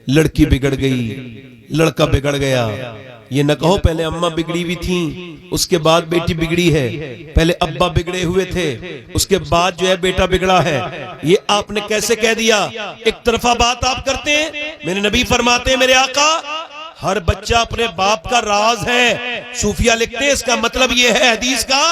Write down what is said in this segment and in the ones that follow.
लड़की बिगड़ गई, लड़का बिगड़ गया। ये न कहो पहले अम्मा बिगड़ी हुई थी, उसके बाद बेटी बिगड़ी है। पहले अब्बा बिगड़े हुए थे, उसके बाद जो है बेटा बिगड़ा है। ये आपने कैसे कह दिया? एक तरफा बात आप करते हैं। मेरे नबी फरमाते हैं, मेरे आका, हर बच्चा अपने बाप का राज है। सूफिया लिखते हैं इसका मतलब ये है हदीस का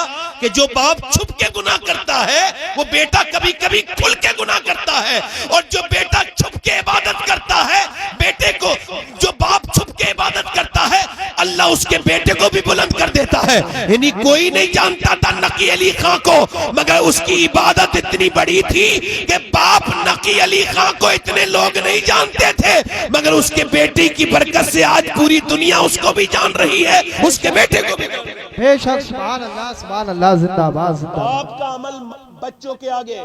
कि जो बाप छुप के गुनाह करता है वो बेटा कभी कभी खुल के गुनाह करता है, और जो बेटा छुप के इबादत करता है, बेटे को जो बाप छुप के इबादत करता है, अल्लाह उसके बेटे को भी बुलंद कर देता है। यानी कोई नहीं जानता था नकी अली खां को, मगर उसकी इबादत इतनी बड़ी थी कि बाप नकी अली खां को इतने लोग नहीं जानते थे, मगर उसके बेटे की बरकत से आज पूरी दुनिया उसको भी जान रही है, उसके बेटे को भी। बेशक, सुभान अल्लाह, सुभान अल्लाह, जिंदाबाद जिंदाबाद। आपका अमल बच्चों के आगे।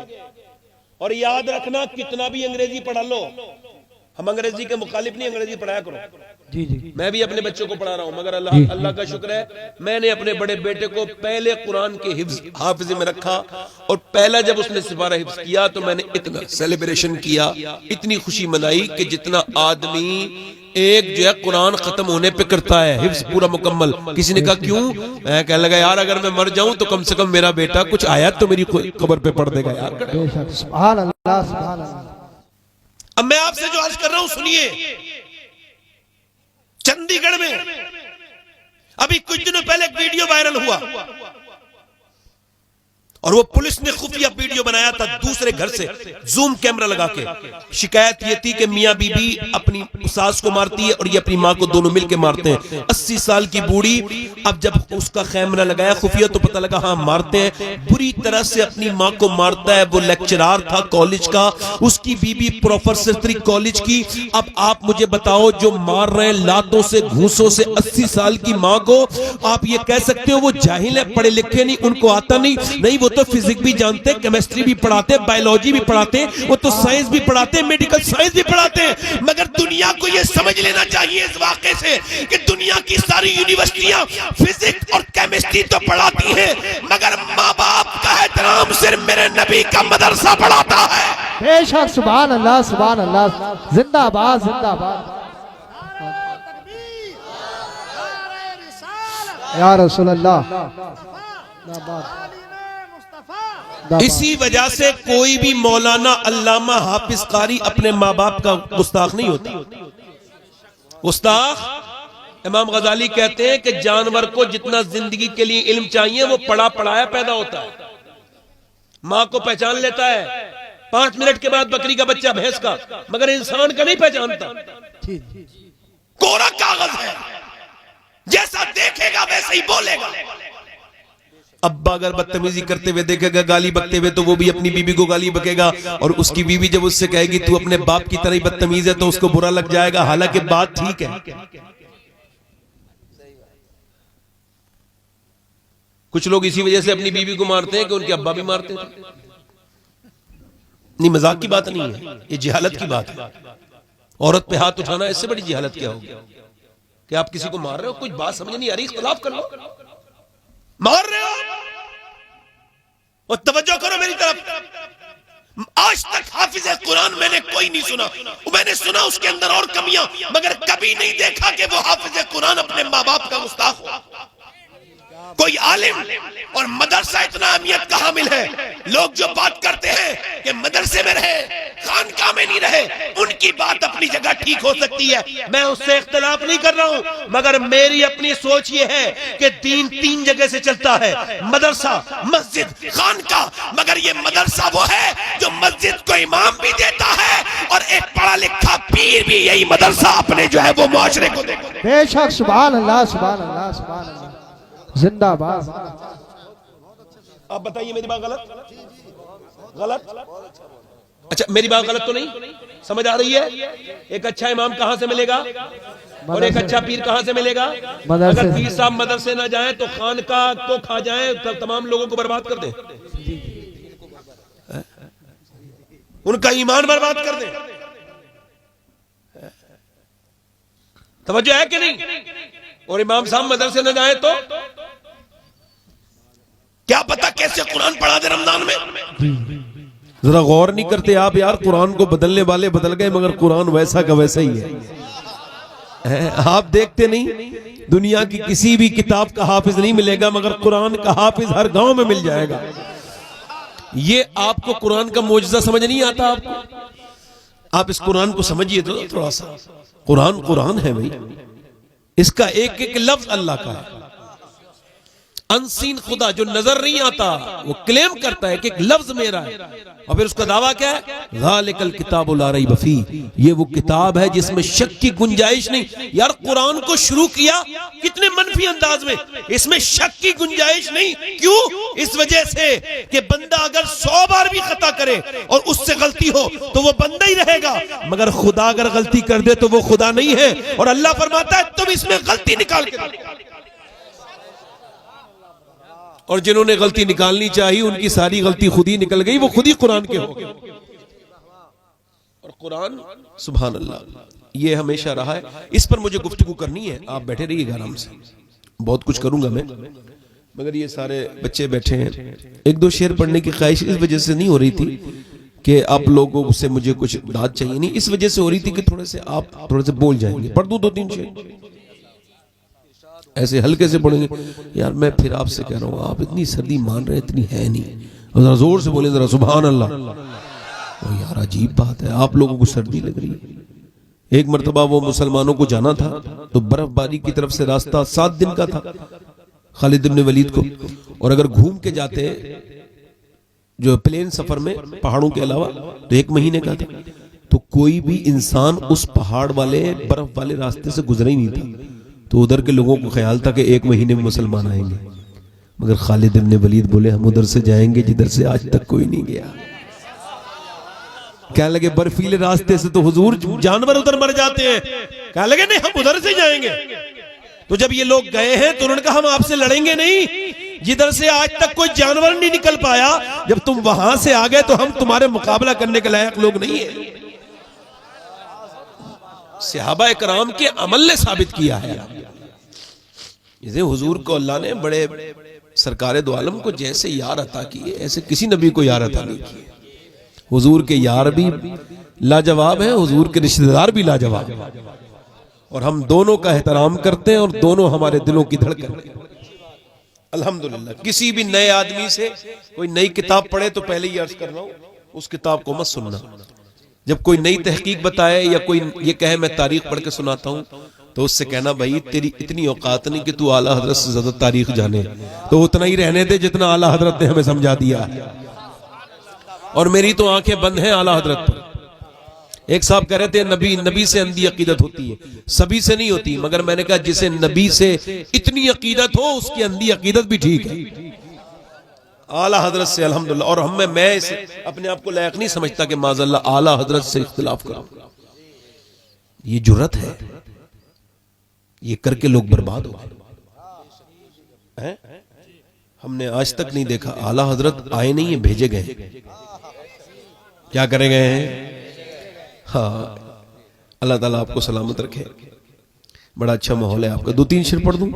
और याद रखना, कितना भी अंग्रेजी पढ़ा लो, हम अंग्रेजी के मुखालिफ नहीं, अंग्रेजी पढ़ाया करो। जी जी, मैं भी अपने बच्चों को पढ़ा रहा हूं, मगर अल्लाह का शुक्र है, मैंने अपने बड़े बेटे को पहले कुरान के हाफिज़े में रखा, और पहला जब उसने सिपारा हिफ्ज किया तो मैंने इतना सेलिब्रेशन किया, इतनी खुशी मनाई कि जितना आदमी एक जो है कुरान खत्म होने पे करता है हिफ्ज पूरा मुकम्मल। किसी ने कहा क्यों? मैं कहने लगा, यार अगर मैं मर जाऊं तो कम से कम मेरा बेटा कुछ आयत तो मेरी कब्र पे पढ़ देगा यार। बेशक, सुभान अल्लाह, सुभान अल्लाह। अब मैं आपसे जो अर्ज कर रहा हूं सुनिए। चंडीगढ़ में अभी कुछ दिनों पहले एक वीडियो वायरल हुआ, और वो पुलिस ने खुफिया वीडियो बनाया था दूसरे घर से जूम कैमरा लगा के। शिकायत ये थी कि मियां बीबी अपनी सास को मारती है और ये अपनी मां को, दोनों मिलके मारते हैं। 80 साल की बूढ़ी, अब जब उसका कैमरा लगाया खुफिया तो पता लगा हाँ मारते हैं, बुरी तरह से अपनी मां को मारता है। वो लेक्चरार था कॉलेज का, उसकी बीबी प्रोफेसर थी कॉलेज की। अब आप मुझे बताओ, जो मार रहे हैं लातों से, घूसों से 80 साल की मां को, आप ये कह सकते हो वो जाहिल है, पढ़े लिखे नहीं, उनको आता नहीं? वो तो फिजिक्स भी जानते हैं, केमिस्ट्री भी पढ़ाते हैं, बायोलॉजी भी पढ़ाते हैं, वो तो साइंस भी पढ़ाते हैं, मेडिकल साइंस भी पढ़ाते हैं। मगर दुनिया को ये समझ लेना चाहिए इस वाक़े से कि दुनिया की सारी यूनिवर्सिटियां फिजिक्स और केमिस्ट्री तो पढ़ाती हैं, मगर माँ बाप का एहतराम सिर्फ मेरे नबी का मदरसा पढ़ाता है। बेशक, सुभान अल्लाह, सुभान अल्लाह, जिंदाबाद जिंदाबाद। या रसूल अल्लाह, इसी वजह से कोई भी मौलाना, अल्लामा, हाफिज, कारी अपने माँ बाप का गुस्ताख नहीं होता। गुस्ताख, इमाम गजाली कहते हैं कि जानवर को जितना जिंदगी के लिए इल्म चाहिए वो पढ़ा पढ़ाया पैदा होता है। माँ को पहचान लेता है 5 मिनट के बाद बकरी का बच्चा, भैंस का, मगर इंसान का नहीं पहचानता। कोरा कागज है, जैसा देखेगा वैसे ही बोलेगा। अब्बा अगर बदतमीजी करते हुए देखेगा, गाली बकते हुए, तो वो भी अपनी बीबी को गाली बकेगा, और उसकी बीवी जब उससे कहेगी तू अपने बाप की तरह ही बदतमीज है, तो उसको बुरा लग जाएगा। हालांकि बात ठीक है। कुछ लोग इसी वजह से अपनी बीवी को मारते हैं कि उनके अब्बा भी मारते थे। नहीं, मजाक की बात नहीं है, ये जिहालत की बात है। औरत पे हाथ उठाना, इससे बड़ी जिहालत क्या होगी कि आप किसी को मार रहे हो, कुछ बात समझ नहीं आ रही, इख्तिलाफ कर लो, मार रहे हो। और तवज्जो करो मेरी तरफ, आज तक हाफिज कुरान मैंने कोई नहीं सुना, मैंने सुना उसके अंदर और कमियां, मगर कभी नहीं देखा कि वो हाफिज कुरान अपने माँ बाप का गुस्ताख हो। कोई आलिम और मदरसा इतना अहमियत का हामिल है। लोग जो बात करते हैं कि मदरसे में रहे, खानकाह में नहीं रहे, उनकी बात अपनी जगह ठीक हो सकती है, मैं उससे इख्तिलाफ नहीं कर रहा हूं, मगर मेरी अपनी सोच ये है कि दीन 3 जगह से चलता है, मदरसा, मस्जिद, खानकाह। मगर ये मदरसा वो है जो मस्जिद को इमाम भी देता है, और एक पढ़ा लिखा पीर भी यही मदरसा अपने जो है वो मुआशरे को देता है। बेशक, सुभान अल्लाह, सुभान अल्लाह, सुभान अल्लाह, जिंदाबाद। आप बताइए मेरी बात गलत? अच्छा, मेरी बात गलत तो नहीं समझ आ रही है? एक अच्छा इमाम कहां से मिलेगा और एक अच्छा पीर कहां से मिलेगा? अगर पीर साहब मदरसे ना जाएं तो खानकाह को खा जाएं, तो तमाम लोगों को बर्बाद कर दें, उनका ईमान बर्बाद कर दें। तवज्जो है कि नहीं? और इमाम साहब मदरसे न जाए तो क्या पता कैसे कुरान पढ़ा दे रमजान में। जरा गौर नहीं करते आप यार, कुरान को बदलने वाले बदल गए मगर कुरान वैसा का वैसा ही है। आप देखते नहीं, दुनिया की किसी भी किताब का हाफिज नहीं मिलेगा मगर कुरान का हाफिज हर गांव में मिल जाएगा। ये आपको कुरान का मोजज़ा समझ नहीं आता आपको? आप इस कुरान को समझिए तो थोड़ा सा। कुरान कुरान है भाई, इसका एक एक लफ्ज अल्लाह का है। अनसीन खुदा जो नजर नहीं आता वो क्लेम करता है कि एक लफ्ज मेरा है, और फिर उसका दावा क्या है? ज़ालिकल किताबु ला रैब फी, ये वो किताब है जिसमें शक की गुंजाइश नहीं। यार कुरान को शुरू किया कितने मनफी अंदाज में, इसमें शक की गुंजाइश नहीं। क्यों? इस वजह से कि बंदा अगर 100 बार भी खता करे और उससे गलती हो तो वो बंदा ही रहेगा, मगर खुदा अगर गलती कर दे तो वो खुदा नहीं है। और अल्लाह फरमाता है तुम इसमें गलती निकाल के, और जिन्होंने गलती निकालनी चाहिए उनकी सारी गलती खुद ही निकल गई, वो खुद ही कुरान के हो गए। और कुरान सुभान अल्लाह, ये हमेशा रहा है। इस पर मुझे गुफ्तगू करनी है, आप बैठे रहिएगा आराम से, बहुत कुछ करूंगा मैं, मगर ये सारे बच्चे बैठे हैं। एक दो शेर पढ़ने की ख्वाहिश इस वजह से नहीं हो रही थी कि आप लोगों से मुझे कुछ दाद चाहिए, नहीं, इस वजह से हो रही थी कि थोड़े से आप थोड़े से बोल जाएंगे। पढ़ दूं 2-3 शेर, ऐसे हल्के से पढ़ेंगे। यार मैं फिर आपसे कह रहा हूँ, आप इतनी सर्दी मान रहे हैं, इतनी है नहीं, जरा जोर से बोले जरा सुभान अल्लाह। ओ यार अजीब बात है, आप लोगों को सर्दी लग रही है। एक मरतबा वो मुसलमानों को जाना था तो बर्फबारी की तरफ से रास्ता 7 दिन का था खालिद इब्न वलीद को, और अगर घूम के जाते जो प्लेन सफर में पहाड़ों के अलावा तो 1 महीने का था। तो कोई भी इंसान उस पहाड़ वाले बर्फ वाले रास्ते से गुजरा ही नहीं था। तो उधर के लोगों को ख्याल था कि 1 महीने में मुसलमान आएंगे, मगर खालिद इब्न वलीद बोले हम उधर से जाएंगे जिधर से आज तक कोई नहीं गया। क्या लगे बर्फीले रास्ते से तो हुजूर जानवर उधर मर जाते हैं, क्या लगे नहीं हम उधर से जाएंगे। तो जब ये लोग गए हैं तो उन्होंने कहा हम आपसे लड़ेंगे नहीं, जिधर से आज तक कोई जानवर नहीं निकल पाया, जब तुम वहां से आ गए तो हम तुम्हारे मुकाबला करने के लायक लोग नहीं है। सहाबा इकराम के अमल ने साबित किया है। जैसे हुजूर को अल्लाह ने बड़े सरकार दो आलम को जैसे यार अता किए, ऐसे किसी नबी को यार अता नहीं किए। हुजूर के यार भी लाजवाब हैं, हुजूर के रिश्तेदार भी लाजवाब हैं, और हम दोनों का एहतराम करते हैं और दोनों हमारे दिलों की धड़कन है। अल्हम्दुलिल्लाह। किसी भी नए आदमी से कोई नई किताब पढ़े तो पहले ही अर्ज कर रहा हूं, उस किताब को मत सुनना। जब कोई नई तहकीक बताए या कोई ये कहे मैं तारीख पढ़ के सुनाता हूं, तो उससे कहना भाई तेरी इतनी औकात नहीं कि तू आला हजरत से ज्यादा तारीख जाने, तो उतना ही रहने दे जितना आला हजरत ने हमें समझा दिया। और मेरी तो आंखें बंद हैं आला हजरत पर। एक साहब कह रहे थे नबी से अंधी अकीदत होती है, सभी से नहीं होती, मगर मैंने कहा जिसे नबी से इतनी अकीदत हो उसकी अंधी अकीदत भी ठीक है। आला हजरत से अल्हम्दुलिल्लाह। और मैं अपने आप को लायक नहीं समझता कि माज़अल्लाह आला हजरत से इख्तिलाफ करूं। ये जुर्रत है, ये करके लोग बर्बाद हो गए। हमने आज तक नहीं देखा, आला हजरत आए नहीं है, भेजे गए। क्या करे गए हैं? हाँ, अल्लाह ताला आपको सलामत रखे। बड़ा अच्छा माहौल है आपका। 2-3 शेर पढ़ दूं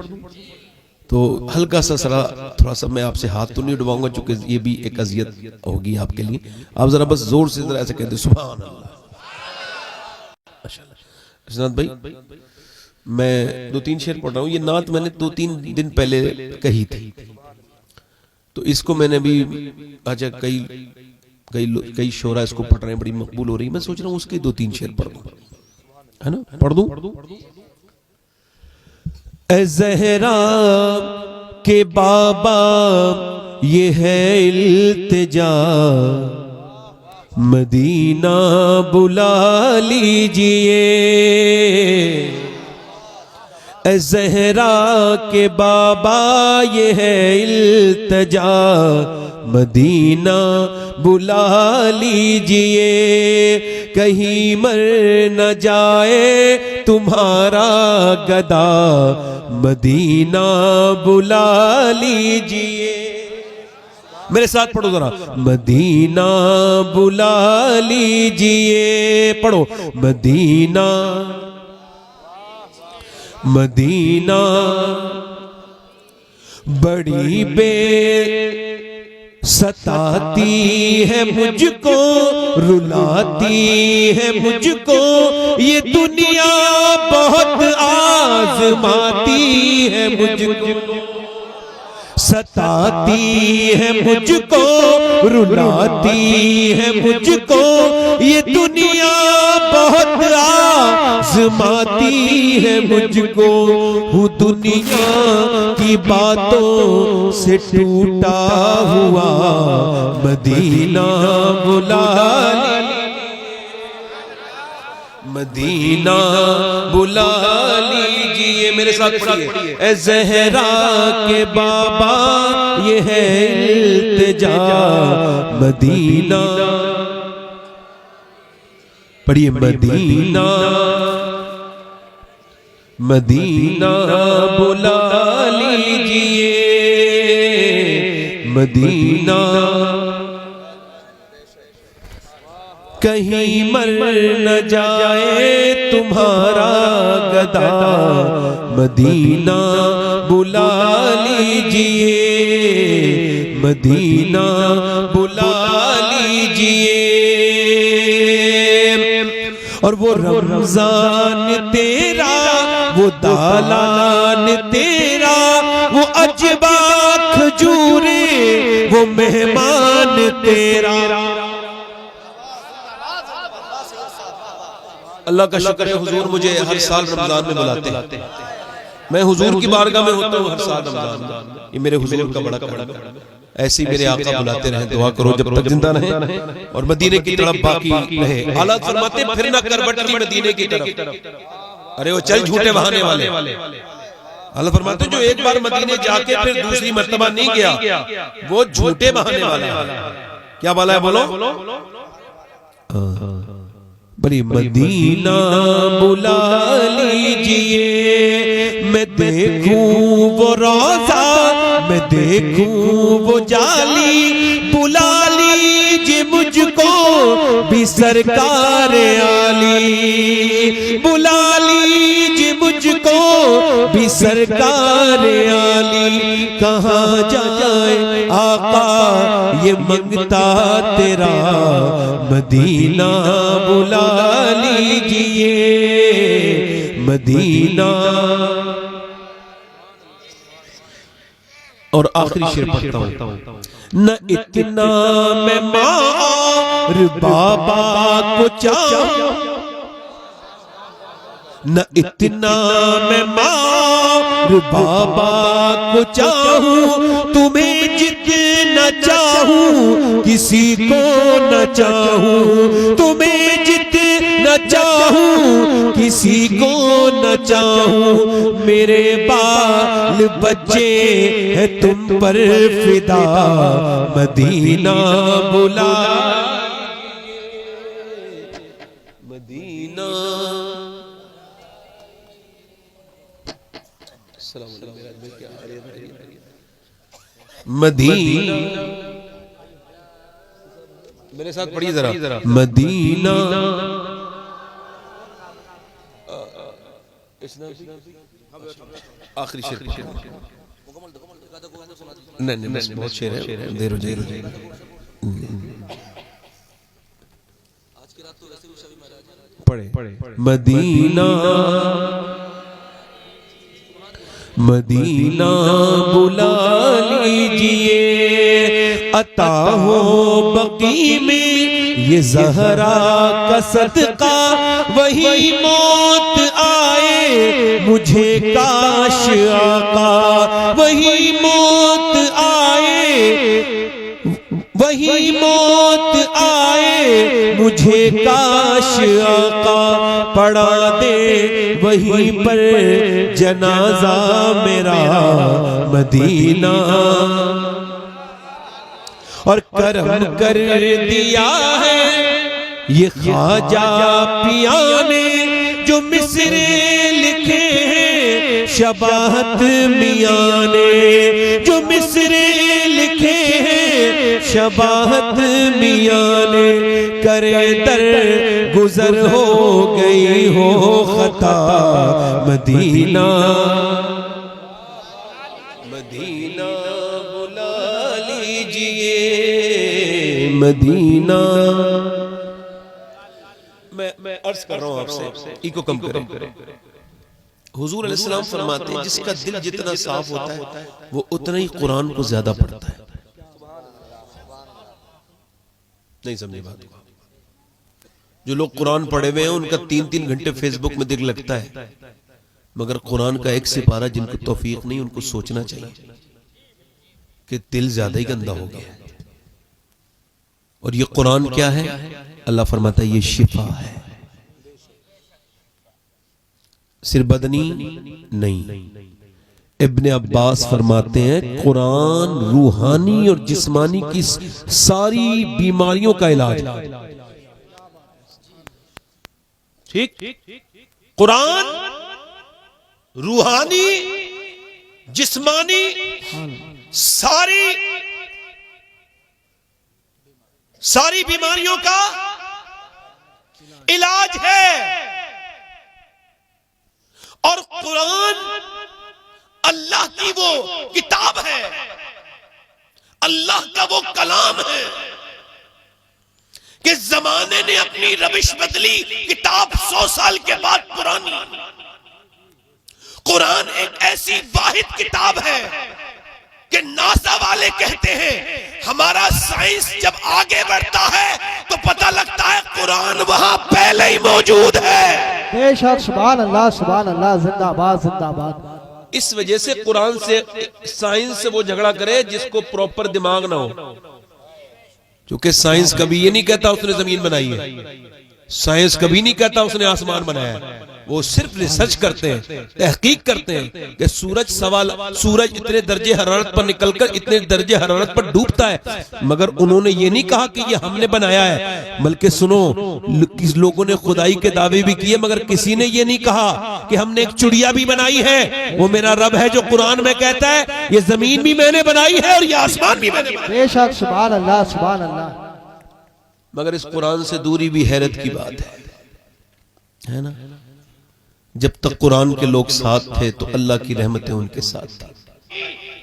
तो हल्का सा सरा थोड़ा सा मैं आपसे हाथ तो नहीं उठवाऊंगा, चूंकि ये भी एक अजियत होगी आपके लिए। आप जरा बस जोर से जरा ऐसे कहते सुभान अल्लाह। माशाअल्लाह भाई, मैं 2-3 शेर पढ़ रहा हूँ। ये नात मैंने 2-3 दिन पहले कही थी, तो इसको मैंने भी अच्छा कई शोरा इसको पढ़ रहे हैं, बड़ी मकबूल हो रही है। मैं सोच रहा हूँ उसके 2-3 शेर पढ़ दूं, है ना? पढ़ दूं। ए ज़हरा के बाबा ये है इल्तिजा, मदीना बुला लीजिए। ए ज़हरा के बाबा ये है इल्तिजा, मदीना बुला लीजिए। कहीं मर न जाए तुम्हारा गदा, मदीना बुला लीजिए। मेरे साथ पढ़ो जरा, मदीना बुला लीजिए। पढ़ो, मदीना मदीना बड़ी सताती है मुझको, रुलाती है मुझको, ये दुनिया बहुत आजमाती है मुझको। सताती है मुझको, रुलाती है मुझको, ये दुनिया बहुत आजमाती है मुझको। हूँ दुनिया की बातों से टूटा हुआ, मदीना बुला मदीना बुला लीजिए। मेरे साथ पढ़िए। ए ज़हरा के बाबा ये है इल्तिजा, मदीना पढ़िए। मदीना मदीना बुला लीजिए, मदीना कहीं मर न जाए तुम्हारा गदा, मदीना बुला लीजिए, मदीना बुला लीजिए। और वो रमजान तेरा, वो दालान तेरा, वो अजबा खजूरे, वो मेहमान तेरा। अल्लाह का शुक्र है, हुजूर मुझे हर साल रमजान में बुलाते हैं। मैं हुजूर की बारगाह में होता हूँ हर साल रमजान में। ये मेरे हुजूर का बड़ा करम है। ऐसे ही मेरे आका बुलाते रहे। दुआ करो जब तक जिंदा रहे और मदीने की तरफ बाकी रहे। आला फरमाते फिर न करवट ली मदीने की तरफ। अरे वो चल झूठे बहाने वाले। अल्लाह फरमाते जो एक बार मदीने जाके फिर दूसरी मर्तबा नहीं गया, वो झूठे बहाने वाला। क्या वाला है बोलो? बड़ी मदीना बुला लीजिए, मैं देखूं वो रोजा, मैं देखूं वो जाली, बुला लीजिए मुझको भी सरकार आली, बुला लीजिए मुझको भी सरकार आली। कहाँ जाए आका ये मंगता तेरा, मदीना बुला लीजिए, मदीना। और आखिरी शेर पढ़ता हूं। न इतना मैं मार बाबा को चाहूं, न इतना मैं मार बाबा को चाहूं, तुम्हें जितना चाहूं किसी को न चाहूं, तुम्हें जितना चाहूं किसी को न चाहूं। मेरे बाल बच्चे हैं तुम पर फिदा, मदीना बुला मदीना। मदीना मेरे साथ पढ़िए जरा। मदीना आखिरी शेर नहीं बस बहुत शेर है, देर हो जाएगी। पढ़े। मदीना मदीना बुला लीजिए, अता हो बकी में ये ज़हरा का सदका, वही मौत आए मुझे काश आका, वही मौत आए, वही मौत आए मुझे काश आका, पढ़ा दे वहीं पर जनाजा मेरा, मदीना। और करम कर दिया है ये ख्वाजा पिया ने, जो मिसरे लिखे हैं शबाहत मियां ने, जो मिसरे लिखे हैं शबाहत मियां ने। करे दर गुजर हो गई हो खता, मदीना मदीना बुला ली कीजिए मदीना। मैं अर्ज कर रहा हूं आपसे, इको कम करें। हुजूर अलैहिस्सलाम फरमाते हैं जिसका दिल जितना साफ होता है वो उतना ही कुरान को ज्यादा पढ़ता है। नहीं समझे बात को? जो लोग कुरान पढ़े हुए हैं उनका 3-3 घंटे फेसबुक में दिल लगता है, मगर कुरान का एक सिपारा जिनको तौफीक नहीं, उनको सोचना चाहिए कि दिल ज्यादा ही गंदा हो गया है। और ये कुरान क्या है? अल्लाह फरमाता है ये शिफा है, सिर्फ बदनी नहीं। इब्ने अब्बास फरमाते हैं कुरान रूहानी और जिस्मानी की सारी बीमारियों का इलाज है। ठीक, कुरान रूहानी जिस्मानी सारी बीमारियों का इलाज है। और कुरान अल्लाह की वो किताब है, अल्लाह का वो कलाम है कि जमाने ने अपनी रविश बदली, किताब 100 साल के बाद पुरानी। कुरान एक ऐसी वाहिद किताब है कि नासा वाले कहते हैं हमारा साइंस जब आगे बढ़ता है तो पता लगता है कुरान वहां पहले ही मौजूद है। बेशक, सुभान अल्लाह, सुभान अल्लाह, जिंदाबाद जिंदाबाद। इस वजह से कुरान से साइंस से वो झगड़ा करे जिसको प्रॉपर दिमाग ना हो, क्योंकि साइंस कभी ये नहीं कहता उसने जमीन बनाई है, साइंस कभी नहीं कहता उसने आसमान बनाया है। वो सिर्फ रिसर्च करते हैं, तहकीक करते हैं कि सूरज इतने दर्जे हरारत पर निकलकर इतने दर्जे हरारत पर डूबता है, मगर उन्होंने ये नहीं कहा कि ये हमने बनाया है। बल्कि सुनो, लोगों ने खुदाई के दावे भी किए, मगर किसी ने ये नहीं कहा कि हमने एक चिड़िया भी बनाई है। वो मेरा रब है जो कुरान में कहता है ये जमीन भी मैंने बनाई है और ये आसमान भी मैंने बनाया। बेशक, सुभान अल्लाह, सुभान अल्लाह। मगर इस कुरान से दूरी भी हैरत की बात है ना। जब तक कुरान के लोग साथ थे तो अल्लाह की रहमतें उनके साथ थी।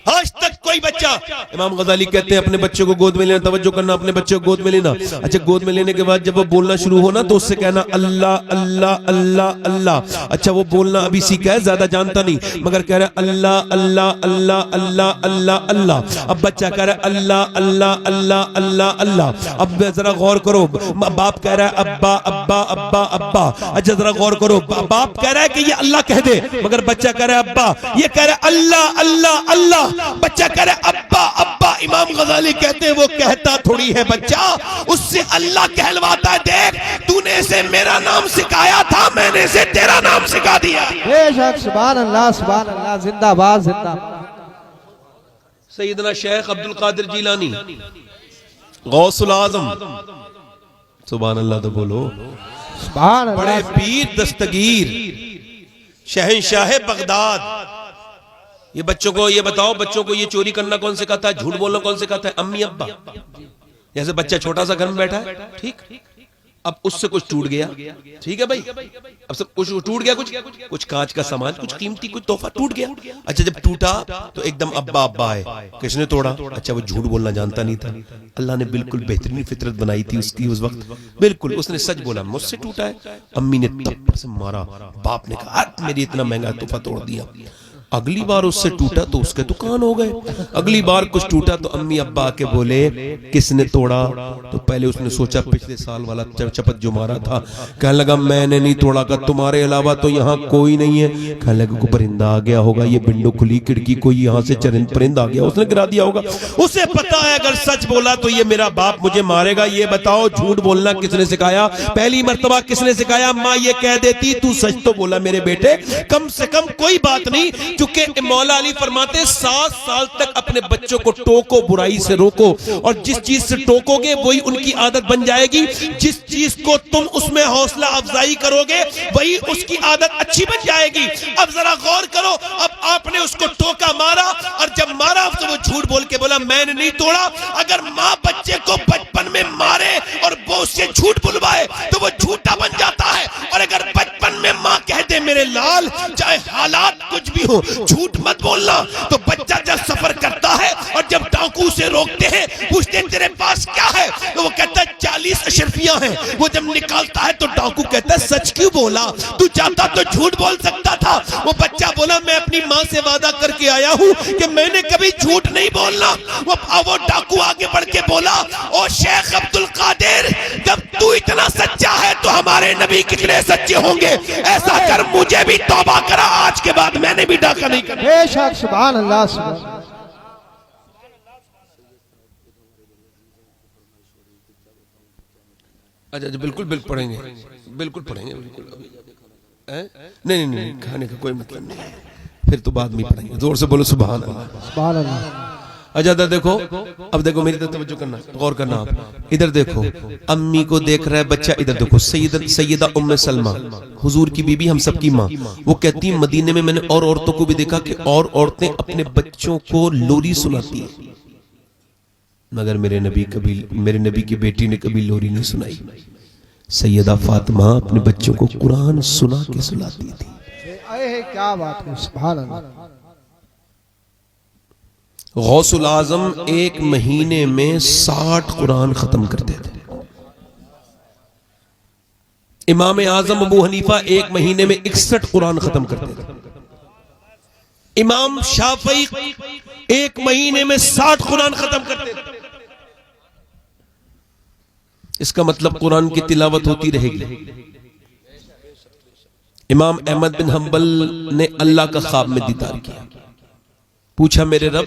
आज तक कोई बच्चा, इमाम गजाली कहते हैं अपने बच्चे को गोद में लेना, तवज्जो करना, अपने बच्चे को गोद में लेना। अच्छा, गोद में लेने के बाद जब वो बोलना शुरू हो ना तो उससे कहना अल्लाह अल्लाह अल्लाह अल्लाह। अच्छा, वो बोलना अभी सीखा है, ज्यादा जानता नहीं, मगर कह रहा है अल्लाह अल्लाह अल्लाह अल्लाह अल्लाह अल्लाह। अब बच्चा कह रहा है अल्लाह अल्लाह अल्लाह अल्लाह अल्लाह। अब जरा गौर करो, बाप कह रहा है अब्बा अब्बा अब्बा अब्बा। अच्छा, जरा गौर करो, बाप कह रहा है कि ये अल्लाह कह दे, मगर बच्चा कह रहा है अब्बा। ये कह रहा है अल्लाह अल्लाह अल्लाह, बच्चा कह रहा है अब्बा अब्बा। इमाम गजाली कहते हैं वो कहता थोड़ी है बच्चा, उससे अल्लाह कहलवाता है। देख, तूने इसे मेरा नाम सिखाया था, मैंने इसे तेरा नाम सिखा दिया। बेशक, सुभान अल्लाह, सुभान अल्लाह, जिंदाबाद जिंदाबाद। सैयदना शेख अब्दुल कादिर जिलानी गौसुल आजम, सुभान अल्लाह तो बोलो, सुभान अल्लाह। बड़े पीर दस्तगीर शहंशाह बगदाद। ये बच्चों को ये बताओ, बच्चों को ये चोरी करना कौन सिखाता है, झूठ बोलना कौन सिखाता है? अम्मी अब्बा। जैसे बच्चा छोटा सा घर में बैठा है, ठीक, अब उससे कुछ टूट गया, ठीक है भाई, अब सब कुछ टूट गया, कुछ कांच का सामान, कुछ कीमती, कुछ तोहफा टूट गया। अच्छा, जब टूटा तो एकदम अब्बा अब्बा आए, किसने तोड़ा? अच्छा, वो झूठ बोलना जानता नहीं था। अल्लाह ने बिल्कुल बेहतरीन फितरत बनाई थी उसकी उस वक्त, बिल्कुल उसने सच बोला, मुझसे टूटा है। अम्मी ने तब से मारा, बाप ने कहा मेरी इतना महंगा तोहफा तोड़ दिया। अगली बार उससे टूटा तो उसके दुकान हो गए, अगली बार कुछ टूटा तो अम्मी अब्बा आके बोले किसने तोड़ा? तो पहले उसने सोचा पिछले साल वाला चपत जो मारा था, कहने लगा मैंने नहीं तोड़ा, का तुम्हारे अलावा तो यहाँ कोई नहीं है। कहने लगा कोई परिंदा आ गया होगा, ये विंडो खुली खिड़की, कोई यहाँ से परिंदा आ गया, उसने गिरा दिया होगा। उसे पता है अगर सच बोला तो ये मेरा बाप मुझे मारेगा। ये बताओ झूठ बोलना किसने सिखाया? पहली मर्तबा किसने सिखाया? माँ ये कह देती तू सच तो बोला मेरे बेटे, कम से कम कोई बात नहीं। क्योंकि मौला अली फरमाते 7 साल तक अपने बच्चों को टोको, बुराई से रोको, और जिस चीज से टोकोगे वही उनकी आदत बन जाएगी। जिस चीज को तुम उसमें हौसला अफजाई करोगे वही उसकी आदत अच्छी बन जाएगी। अब जरा गौर करो, अब आपने उसको टोका, मारा, और जब मारा तो वो झूठ बोल के बोला मैंने नहीं तोड़ा। अगर माँ बच्चे को बचपन में मारे और वो उससे झूठ बुलवाए तो वो झूठा बन जाता है। और अगर बचपन में माँ कह दे मेरे लाल चाहे हालात कुछ भी हो झूठ मत बोलना, तो बच्चा जब सफर करता है और जब डाकू से रोकते हैं, पूछते तेरे पास क्या है, तो वो कहता है 40 अशरफियां हैं। वो जब निकालता है तो डाकू कहता है सच क्यों बोला, तू चाहता तो झूठ बोल सकता था। वो बच्चा बोला मैं अपनी माँ से वादा करके आया हूँ कि मैंने कभी झूठ नहीं बोलना। वो डाकू आगे बढ़ के बोला, ओ शेख अब्दुल कादिर, जब तू इतना सच्चा है तो हमारे नबी कितने सच्चे होंगे। ऐसा कर मुझे भी तौबा करा, आज के बाद मैंने भी डाका नहीं करना। बेशक सुभान अल्लाह सुभान। अच्छा बिल्कुल बिल्कुल पढ़ेंगे, बिल्कुल पढ़ेंगे, बिल्कुल नहीं नहीं नहीं, खाने का कोई मतलब नहीं है, फिर तो बाद में पढ़ेंगे। जोर से बोलो सुभान अल्लाह सुभान अल्लाह। अच्छा देखो, अब देखो मेरी तरफ तवज्जो करना, गौर करना। आप इधर देखो, अम्मी को देख रहा है बच्चा, इधर देखो सैयदा उम्मे सलमा, हुजूर की बीबी, हम सबकी माँ, वो कहती है मदीने में मैंने और औरतों को भी देखा कि और औरतें अपने बच्चों को लोरी सुनाती है, मगर मेरे नबी की बेटी ने कभी लोरी नहीं सुनाई। सैयदा फातिमा अपने बच्चों को कुरान सुना के सुलाती थी। क्या बात है, सुभान अल्लाह। गौसुल आजम एक महीने में 60 कुरान खत्म करते थे। इमाम आजम अबू हनीफा एक महीने में 61 कुरान खत्म करते थे। इमाम शाफई एक महीने में 60 कुरान खत्म करते थे। इसका मतलब कुरान की तिलावत होती रहेगी। इमाम अहमद बिन हंबल ने अल्लाह का ख्वाब में दीदार किया, पूछा मेरे रब,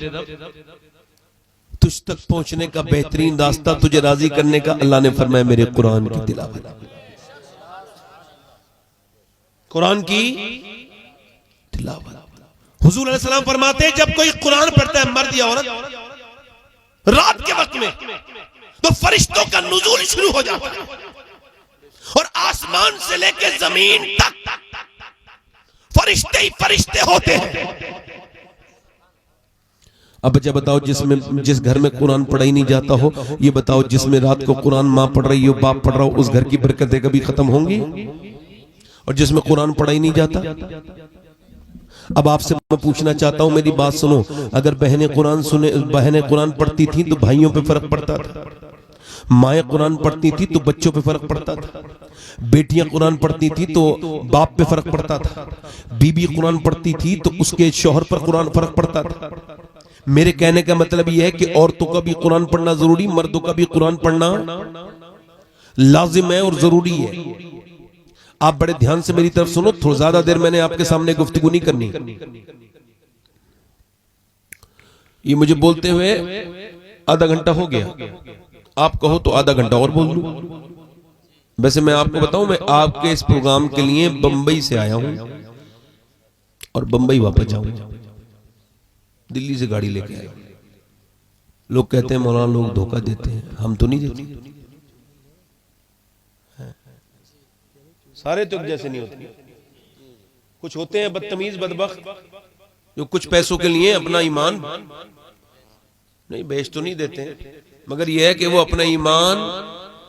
तुझ तक पहुंचने का बेहतरीन रास्ता, तुझे राजी करने का, अल्लाह ने फरमाया मेरे कुरान की तिलावत। कुरान की तिलावत। हुजूर अलैहि सलाम फरमाते हैं जब कोई कुरान पढ़ता है, मर्द या औरत, रात के वक्त में, तो फरिश्तों का नुज़ूल शुरू हो जाता है और आसमान से लेकर जमीन तक फरिश्ते ही फरिश्ते होते हैं। अब बच्चा बताओ, जिस घर में कुरान पढ़ा ही नहीं जाता हो, ये बताओ जिसमें रात को कुरान माँ पढ़ रही हो, बाप पढ़ रहा हो, उस घर की बरकतें कभी खत्म होंगी? और जिसमें कुरान पढ़ा ही नहीं जाता। अब आपसे मैं पूछना चाहता हूं, मेरी बात सुनो, अगर बहनें कुरान पढ़ती थी तो भाइयों पे फर्क पड़ता था, माएँ कुरान पढ़ती थी तो बच्चों पे फर्क पड़ता था, बेटियां कुरान पढ़ती थी तो बाप पे फर्क पड़ता था, बीबी कुरान पढ़ती थी तो उसके शौहर पर कुरान फर्क पड़ता था। मेरे कहने का मतलब यह है कि औरतों का भी कुरान पढ़ना जरूरी, मर्दों का भी कुरान पढ़ना लाजिम है और जरूरी है। आप बड़े ध्यान से मेरी तरफ सुनो, थोड़ा ज्यादा देर मैंने आपके सामने गुफ्तगू नहीं करनी। ये मुझे बोलते हुए आधा घंटा हो गया, आप कहो तो आधा घंटा और बोल लूं। वैसे मैं आपको बताऊं, मैं आपके इस प्रोग्राम के लिए बंबई से आया हूं और बंबई वापस जाऊंगा, दिल्ली से गाड़ी लेके आया। लोग कहते हैं मौलाना लोग धोखा देते हैं, हम तो नहीं देते। सारे तो जैसे नहीं होते, कुछ होते हैं बदतमीज बदबख्त जो कुछ पैसों के लिए अपना ईमान नहीं, बेच तो नहीं देते हैं, मगर यह है कि वो अपना ईमान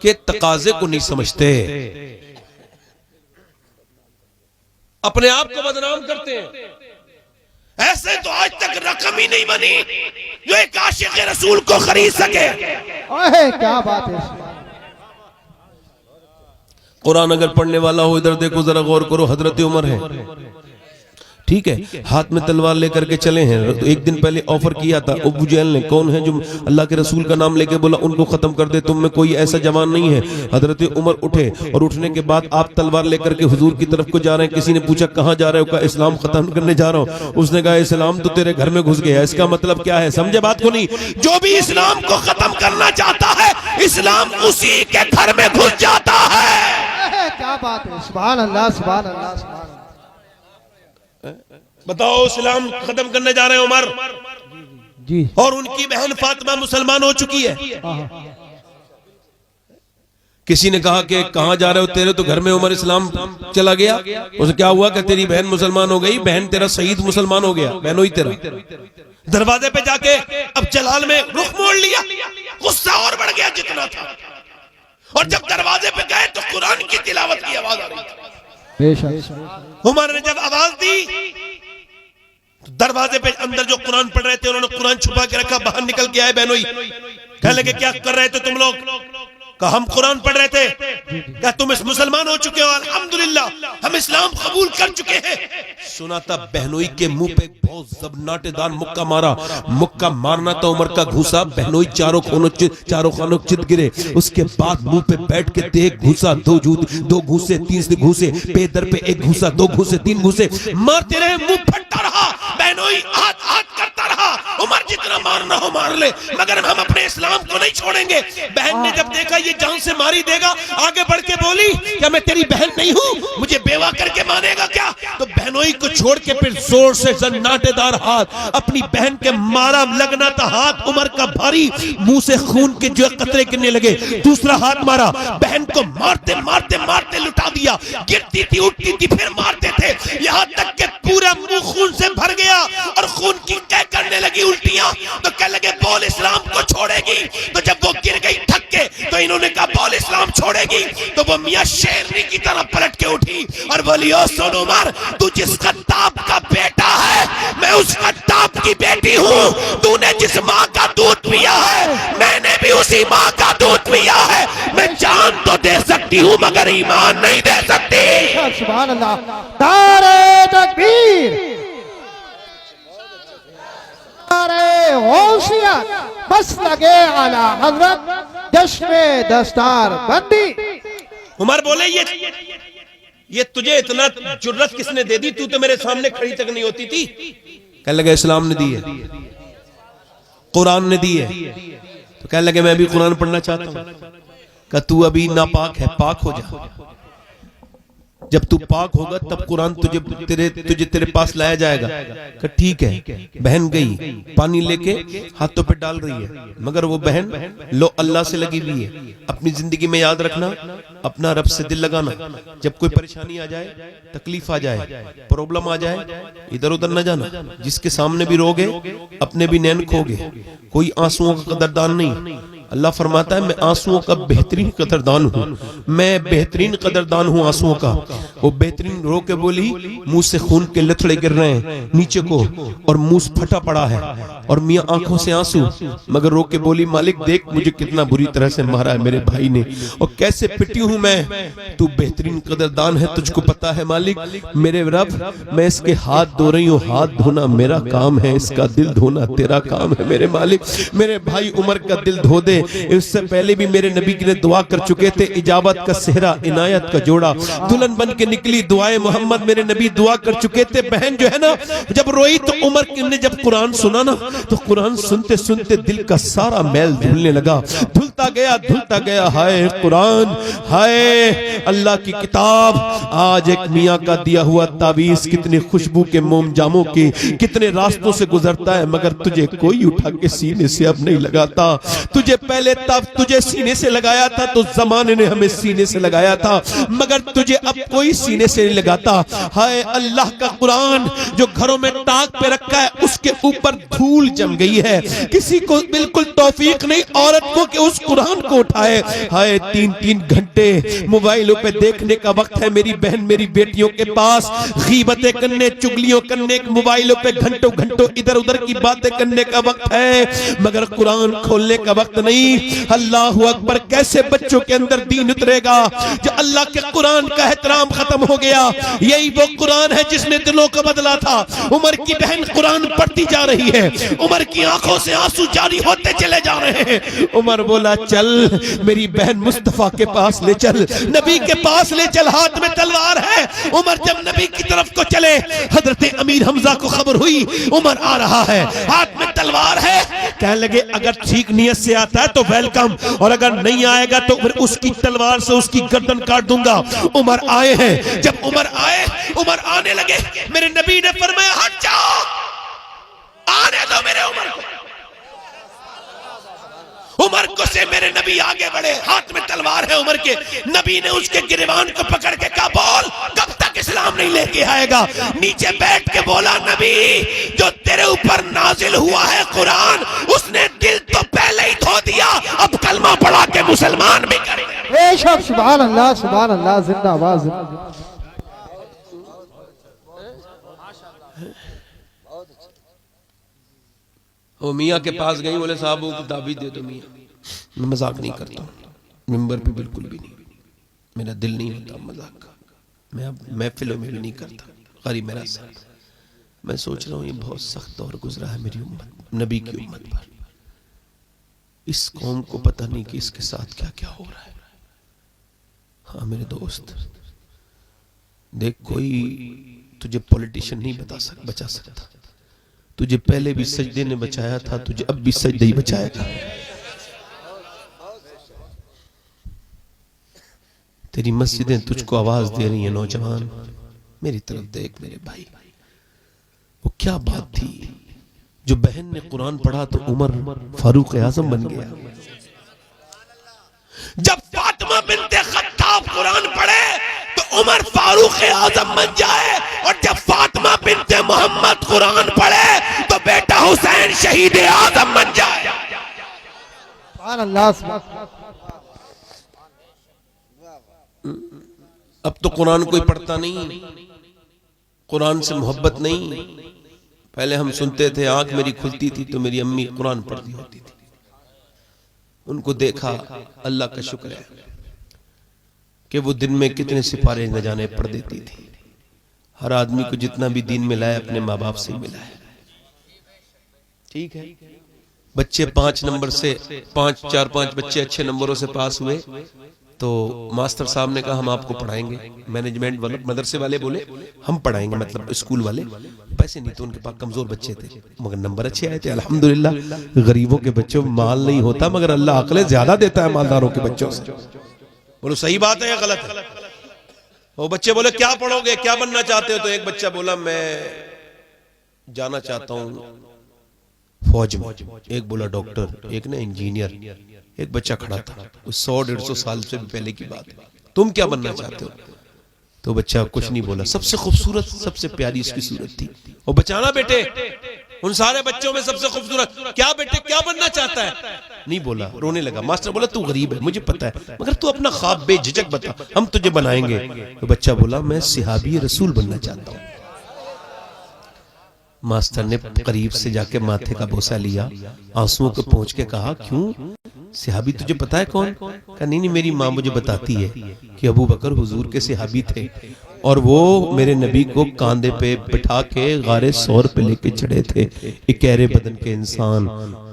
के तकाजे को नहीं समझते, अपने आप को बदनाम करते हैं। ऐसे तो आज तक रकम ही नहीं बनी जो एक आशिक रसूल को खरीद सके। क्या बात है। कुरान अगर पढ़ने वाला हो, इधर देखो जरा गौर करो, हजरत उमर है, ठीक है, हाथ में तलवार लेकर के चले हैं। तो एक दिन पहले ऑफर किया था अबू जहल ने, कौन है जो अल्लाह के रसूल का नाम लेके बोला उनको खत्म कर दे, तुम में कोई ऐसा जवान नहीं है। हजरत उमर उठे और उठने के बाद आप तलवार लेकर के हुजूर की तरफ को जा रहे हैं। किसी ने पूछा कहां जा रहे हो? कहा इस्लाम खत्म करने जा रहा हूं। उसने कहा इस्लाम तो तेरे घर में घुस गया। इसका मतलब क्या है? समझे बात को नहीं? जो भी इस्लाम को खत्म करना चाहता है, इस्लाम उसी के घर में घुस जाता है। क्या बात है, सुभान अल्लाह सुभान अल्लाह सुभान। बताओ, इस्लाम खत्म करने जा रहे हैं उमर जी, और उनकी बहन फातिमा मुसलमान हो चुकी है। किसी ने कहा कि कहां जा रहे हो? तेरे तो घर में उमर इस्लाम चला गया। उसे क्या हुआ कि तेरी बहन मुसलमान हो गई, बहन तेरा शहीद मुसलमान हो गया, बहन ही तेरा। दरवाजे पे जाके अब जलाल में रुख मोड़ लिया, गुस्सा और बढ़ गया जितना था। और जब दरवाजे पे गए तो कुरान की तिलावत की आवाज आ रही थी। उमर ने जब आवाज दी दरवाजे पे अंदर जो कुरान पढ़ रहे थे उन्होंने कुरान छुपा के रखा, बाहर निकल के आए बहनोई, कहने लगे क्या कर रहे थे तुम लोग? कहा हम कुरान पढ़ रहे थे। क्या तुम इस मुसलमान हो चुके हो? अल्हम्दुलिल्लाह हम इस्लाम कबूल कर चुके हैं। सुना था बहनोई के मुंह पे बहुत जबरनाटेदार मुक्का मारा। मुक्का मारना था उमर का घूसा, बहनोई चारों खानों चित गिरे। उसके बाद मुंह पे बैठ के देख घूसा, दो घूसे, 3 घूसे, पेदर पे 1 घूसा, 2 घूसे, 3 घूसे मारते रहे, मुंह फटता रहा। बहनोई हाथ करता रहा, उमर जितना मारना हो मार ले, मगर हम अपने इस्लाम को नहीं छोड़ेंगे। बहन ने जब देखा ये जान से मारी देगा, आगे बढ़ के बोली क्या मैं तेरी बहन नहीं हूं, मुझे बेवा करके मानेगा क्या? तो बहनोई को छोड़ के फिर जोर से जन्नाटेदार हाथ अपनी बहन के मारा। लगना था हाथ उमर का भारी, मुंह से खून के जो कतरे गिरने लगे। दूसरा हाथ मारा, बहन को मारते मारते मारते लुटा दिया। गिरती थी, उठती थी, फिर मारते थे, यहां तक कि पूरा मुंह खून से भर गया और खून की कह करने लगी उल्टियां। तो कह लगे बोल इस्लाम को छोड़ेगी। तो जब वो गिर गई थक के, तो इन्होंने कहा बोल इस्लाम छोड़ेगी। तो वो मियां शेरनी की तरह पलट के उठी और बोली ओ सुन उमर, तू जिस खत्ताब का बेटा है मैं उस खत्ताब की बेटी हूँ। तूने जिस माँ का दूध पिया है मैंने भी उसी माँ का दूध पिया है। मैं जान तो दे सकती हूँ मगर ईमान नहीं दे सकती। सुभान अल्लाह, नारे तकबीर, नारे होशियार, बस लगे आला हजरत, जश्न दस्तार बंदी। उमर बोले ये तुझे इतना जुर्रत किसने दे दी? तू तो मेरे सामने खड़ी तक नहीं होती थी। कह लगे इस्लाम ने दी है, कुरान ने दी है। तो कह लगे मैं भी कुरान पढ़ना चाहता हूं। कहा तू अभी नापाक है, पाक हो जा। जब तू पाक होगा तब कुरान तुझे तेरे पास लाया जाएगा। कहा ठीक है। बहन गई, पानी लेके हाथों पे डाल रही है, मगर वो बहन लो अल्लाह से लगी हुई है। अपनी जिंदगी में याद रखना, अपना रब से दिल लगाना। जब कोई परेशानी आ जाए, तकलीफ आ जाए, प्रॉब्लम आ जाए, इधर उधर न जाना। जिसके सामने भी रोगे अपने भी नैन खोगे। कोई आंसुओं का कदरदान नहीं। अल्लाह फरमाता है मैं आंसुओं का बेहतरीन कदरदान हूँ, मैं बेहतरीन कदरदान हूँ आंसुओं का। वो बेहतरीन रो के बोली, मुंह से खून के लथड़े गिर रहे हैं नीचे को और मुंह फटा पड़ा है और मियां आंखों से आंसू, मगर रो के बोली मालिक देख मुझे कितना बुरी तरह से मारा है मेरे भाई ने और कैसे पिटी हूं मैं। तू बेहतरीन कदरदान है, तुझको पता है मालिक मेरे रब, मैं इसके हाथ धो रही हूँ। हाथ धोना मेरा काम है, इसका दिल धोना तेरा काम है मेरे मालिक। मेरे भाई उमर का दिल धो दे। इससे पहले भी मेरे नबी ने दुआ कर चुके थे, इजाबत का सेहरा, इनायत का जोड़ा, दुल्हन बन के निकली दुआए मोहम्मद, मेरे नबी दुआ कर चुके थे। बहन जो है ना जब रोई तो उमर ने जब कुरान सुना ना तो कुरान सुनते सुनते दिल का सारा मैल धुलने लगा, धुलता गया। हाय कुरान, हाय अल्लाह की किताब। आज एक मियाँ का दिया हुआ तावीज कितनी खुशबू के मोम जामों की कितने रास्तों से गुजरता है, मगर तुझे कोई उठा के सीने से अब नहीं लगाता। तुझे पहले तब तुझे सीने से लगाया था तो जमाने ने हमें सीने से लगाया था, मगर तुझे अब कोई सीने से नहीं लगाता। हाय अल्लाह का कुरान जो घरों में टाक पे रखा है उसके ऊपर धूल जम गई है, किसी को बिल्कुल तौफीक नहीं औरत को कि उस कुरान को उठाए। हाय 3-3 घंटे मोबाइलों पे देखने का वक्त है मेरी बहन मेरी बेटियों के पास, गीबतें करने, चुगलियों करने, मोबाइलों पे घंटों घंटों इधर उधर की बातें करने का वक्त है, मगर कुरान खोलने का वक्त नहीं। अल्लाह अकबर, कैसे बच्चों के अंदर दीन उतरेगा जो अल्लाह के कुरान का एहतराम खत्म हो गया। यही वो कुरान है जिसने दिलों को बदला था। उमर की बहन कुरान पढ़ती जा रही है, उमर की आंखों से आंसू जारी होते चले जा रहे हैं। उमर बोला चल मेरी बहन मुस्तफा के पास ले चल, नबी के पास ले चल, हाथ में तलवार है। उमर जब नबी की तरफ को चले, हजरत अमीर हमजा को खबर हुई उमर आ रहा है, हाथ में तलवार है। कहने लगे अगर ठीक नियत से आता है तो वेलकम, और अगर नहीं आएगा तो फिर उसकी तलवार से उसकी गर्दन काट दूंगा। उमर आए हैं, जब उमर आए, उमर आने लगे, मेरे नबी ने फरमाया हट जाओ, आने दो मेरे उमर को। उमर को से मेरे नबी आगे बढ़े, हाथ में तलवार है उमर के। नबी ने उसके गिरबान को पकड़ के कहा बोल कब तक इस्लाम नहीं लेके आएगा। नीचे बैठ के बोला नबी जो तेरे ऊपर नाजिल हुआ है कुरान, उसने दिल तो पहले ही धो दिया, अब कलमा पढ़ा के मुसलमान भी करेंगे। बेशक, सुभान अल्लाह, सुभान अल्लाह, जिंदाबाद। वो मियाँ के पास गई, बोले साहब वो किताबी दे दो मियाँ। मैं मजाक नहीं करता हूँ, मिंबर पे बिल्कुल भी नहीं, मेरा दिल नहीं होता मजाक का, मैं अब महफिलों में भी नहीं करता। गरीब मेरा साथ, मैं सोच रहा हूँ ये बहुत सख्त दौर गुजरा है मेरी उम्मत, नबी की उम्मत पर। इस कौम को पता नहीं कि इसके साथ क्या क्या हो रहा है। हाँ मेरे दोस्त, देख कोई तुझे पॉलिटिशियन नहीं बचा सकता। तुझे पहले भी सजदे ने बचाया था, तुझे अब भी सजदे ही बचाएगा। तेरी मस्जिदें तुझको आवाज दे रही हैं। नौजवान मेरी तरफ देख मेरे भाई, वो क्या बात थी जो बहन ने कुरान पढ़ा तो उमर फारूक आजम बन गया। जब फातिमा बिनते खत्ताब कुरान पढ़े तो उमर फारूक आजम बन जाए, और जब फातिमा बिनते मोहम्मद कुरान पढ़े तो बेटा हुसैन शहीद आजम बन जाए। सुभान अल्लाह। अब तो कुरान कोई पढ़ता नहीं, कुरान से मोहब्बत नहीं। पहले हम सुनते थे, आंख मेरी खुलती थी तो मेरी अम्मी कुरान पढ़ती होती थी, उनको देखा, अल्लाह का शुक्र है कि वो दिन में कितने सिपारे न जाने पढ़ देती थी। हर आदमी को जितना भी दीन मिला है अपने माँ बाप से मिला है। ठीक है, बच्चे 5 नंबर से 4-5 बच्चे अच्छे नंबरों से पास हुए तो मास्टर साहब ने कहा हम आपको पढ़ाएंगे। मैनेजमेंट वाले, मदरसे वाले बोले हम पढ़ाएंगे, मतलब स्कूल वाले। पैसे नहीं तो उनके पास, कमजोर बच्चे थे, मगर नंबर अच्छे आए थे अल्हम्दुलिल्लाह। गरीबों के बच्चों में माल नहीं होता, मगर अल्लाह अकलें ज्यादा देता है मालदारों के बच्चों से। बोलो सही बात है या गलत है? वो बच्चे बोले क्या पढ़ोगे, क्या बनना चाहते हो? तो एक बच्चा बोला मैं जाना चाहता हूँ फौज में, एक बोला डॉक्टर, एक ने इंजीनियर। एक बच्चा खड़ा था, 100-150 साल से भी पहले की बात है। तुम क्या बनना चाहते हो? तो बच्चा कुछ नहीं बोला। सबसे खूबसूरत, सबसे प्यारी इसकी सूरत थी। वो बचाना बेटे, उन सारे बच्चों में सबसे खूबसूरत, क्या बेटे क्या बनना चाहता है? नहीं बोला, रोने लगा। मास्टर बोला तू गरीब है मुझे पता है, मगर तू अपना ख्वाब बेझिझक बता, हम तुझे बनाएंगे। तो बच्चा बोला मैं सिहाबी रसूल बनना चाहता हूँ। मास्टर ने करीब से जाके माथे का बोसा लिया, आंसुओं को पोंछ के कहा क्यों सिहाबी तुझे पता है कौन? कहा नहीं मेरी माँ मुझे बताती है कि अबू बकर हुजूर के सिहाबी थे, और वो मेरे नबी को कांधे पे बिठा के गारे सौर पे लेके चढ़े थे। इकहरे बदन के इंसान,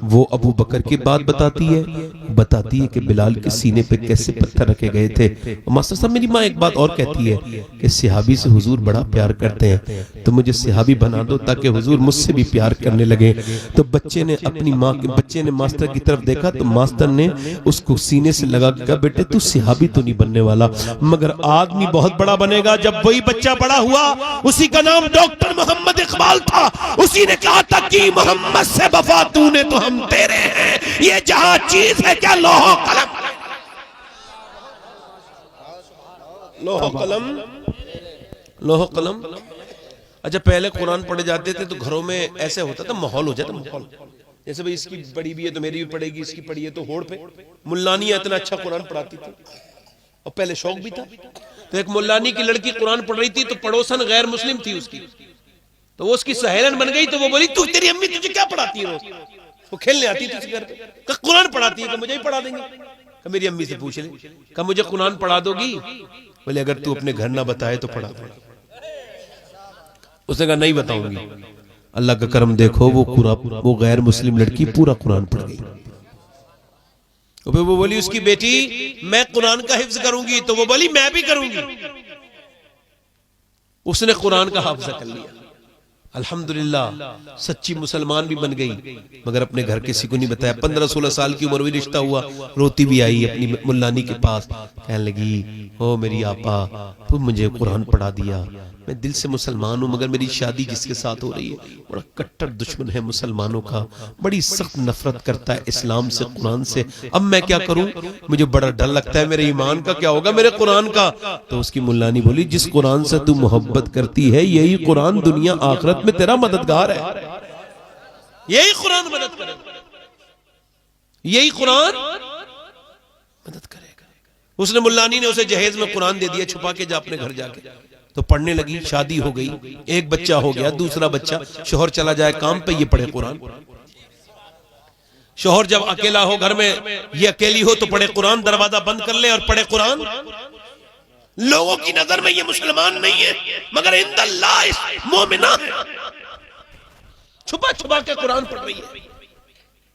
वो अबू बकर की बात बताती है कि बिलाल के सीने पे कैसे पत्थर रखे गए थे। मास्टर साहब मेरी माँ एक बात और कहती है कि सिहाबी से हुजूर बड़ा प्यार करते हैं, तो मुझे सिहाबी बना दो ताकि हुजूर मुझसे भी प्यार करने लगे। तो बच्चे ने मास्टर की तरफ देखा तो मास्टर ने उसको सीने से लगा के कहा बेटे तू सिहाबी तो नहीं बनने वाला, मगर आदमी बहुत बड़ा बनेगा। जब वही बच्चा बड़ा हुआ, उसी का नाम डॉक्टर मोहम्मद इकबाल था, उसी ने कहा था कि मोहम्मद से वफा तूने तो हम तेरे हैं, ये जहां चीज है क्या लोहो कलम। लोहो कलम, लोहो कलम। अच्छा पहले कुरान पढ़े जाते थे तो घरों में ऐसे होता था, माहौल हो जाता, माहौल जैसे भाई इसकी पढ़ी भी है तो मेरी भी पढ़ेगी, इसकी पढ़ी है तो होड़ पे। मुल्लानियां इतना अच्छा कुरान पढ़ाती थी और पहले शौक भी था। तो एक मुल्लानी की लड़की कुरान पढ़ रही थी तो पड़ोसन गैर मुस्लिम थी उसकी, तो वो उसकी सहेलन बन गई। तो वो बोली तू तेरी अम्मी तुझे क्या पढ़ाती है रोज? वो खेलने आती थी घर पे, कुरान पढ़ाती है, तो मुझे ही पढ़ा देंगे। मेरी अम्मी से पूछ ले, कहा मुझे कुरान पढ़ा दोगी? बोले अगर तू अपने घर ना बताए तो पढ़ा दो। उसने कहा नहीं बताऊंगी। अल्लाह का करम देखो, वो गैर मुस्लिम लड़की पूरा कुरान पढ़ गई। तो फिर वो बोली उसकी बेटी मैं कुरान का हिफ्ज करूंगी, तो वो बोली मैं भी करूंगी। उसने कुरान का हाफिजा कर लिया, अल्हम्दुलिल्लाह सच्ची मुसलमान भी बन गई, मगर अपने घर किसी को नहीं बताया। 15-16 साल की उम्र में रिश्ता हुआ, रोती भी आई अपनी मुल्लानी के पास, कहने लगी ओ मेरी आपा तुम मुझे कुरान पढ़ा दिया, मैं दिल से मुसलमान हूं, मगर मेरी शादी जिसके साथ हो रही है बड़ा कट्टर दुश्मन है मुसलमानों का, बड़ी सख्त नफरत करता है इस्लाम से, कुरान से। अब मैं क्या करूं? मुझे बड़ा डर लगता है, मेरे ईमान का क्या होगा, मेरे कुरान का। तो उसकी मुल्लानी बोली जिस कुरान से तू मोहब्बत करती है यही कुरान दुनिया आखिरत में तेरा मददगार है, यही कुरान मदद करेगा, यही कुरान मदद करेगा। उसने मुल्लानी ने उसे जहेज में कुरान दे दिया, छुपा के जा अपने घर जाके। तो पढ़ने लगी, शादी हो गई, एक बच्चा हो गया, दूसरा बच्चा, शोहर चला जाए काम पे, ये पढ़े कुरान। शोहर जब अकेला हो घर में, ये अकेली हो तो पढ़े कुरान, दरवाजा बंद कर ले और पढ़े कुरान। लोगों की नजर में ये मुसलमान नहीं है, मगर इंदल्लाह मोमिना है। छुपा छुपा के कुरान पढ़ रही है।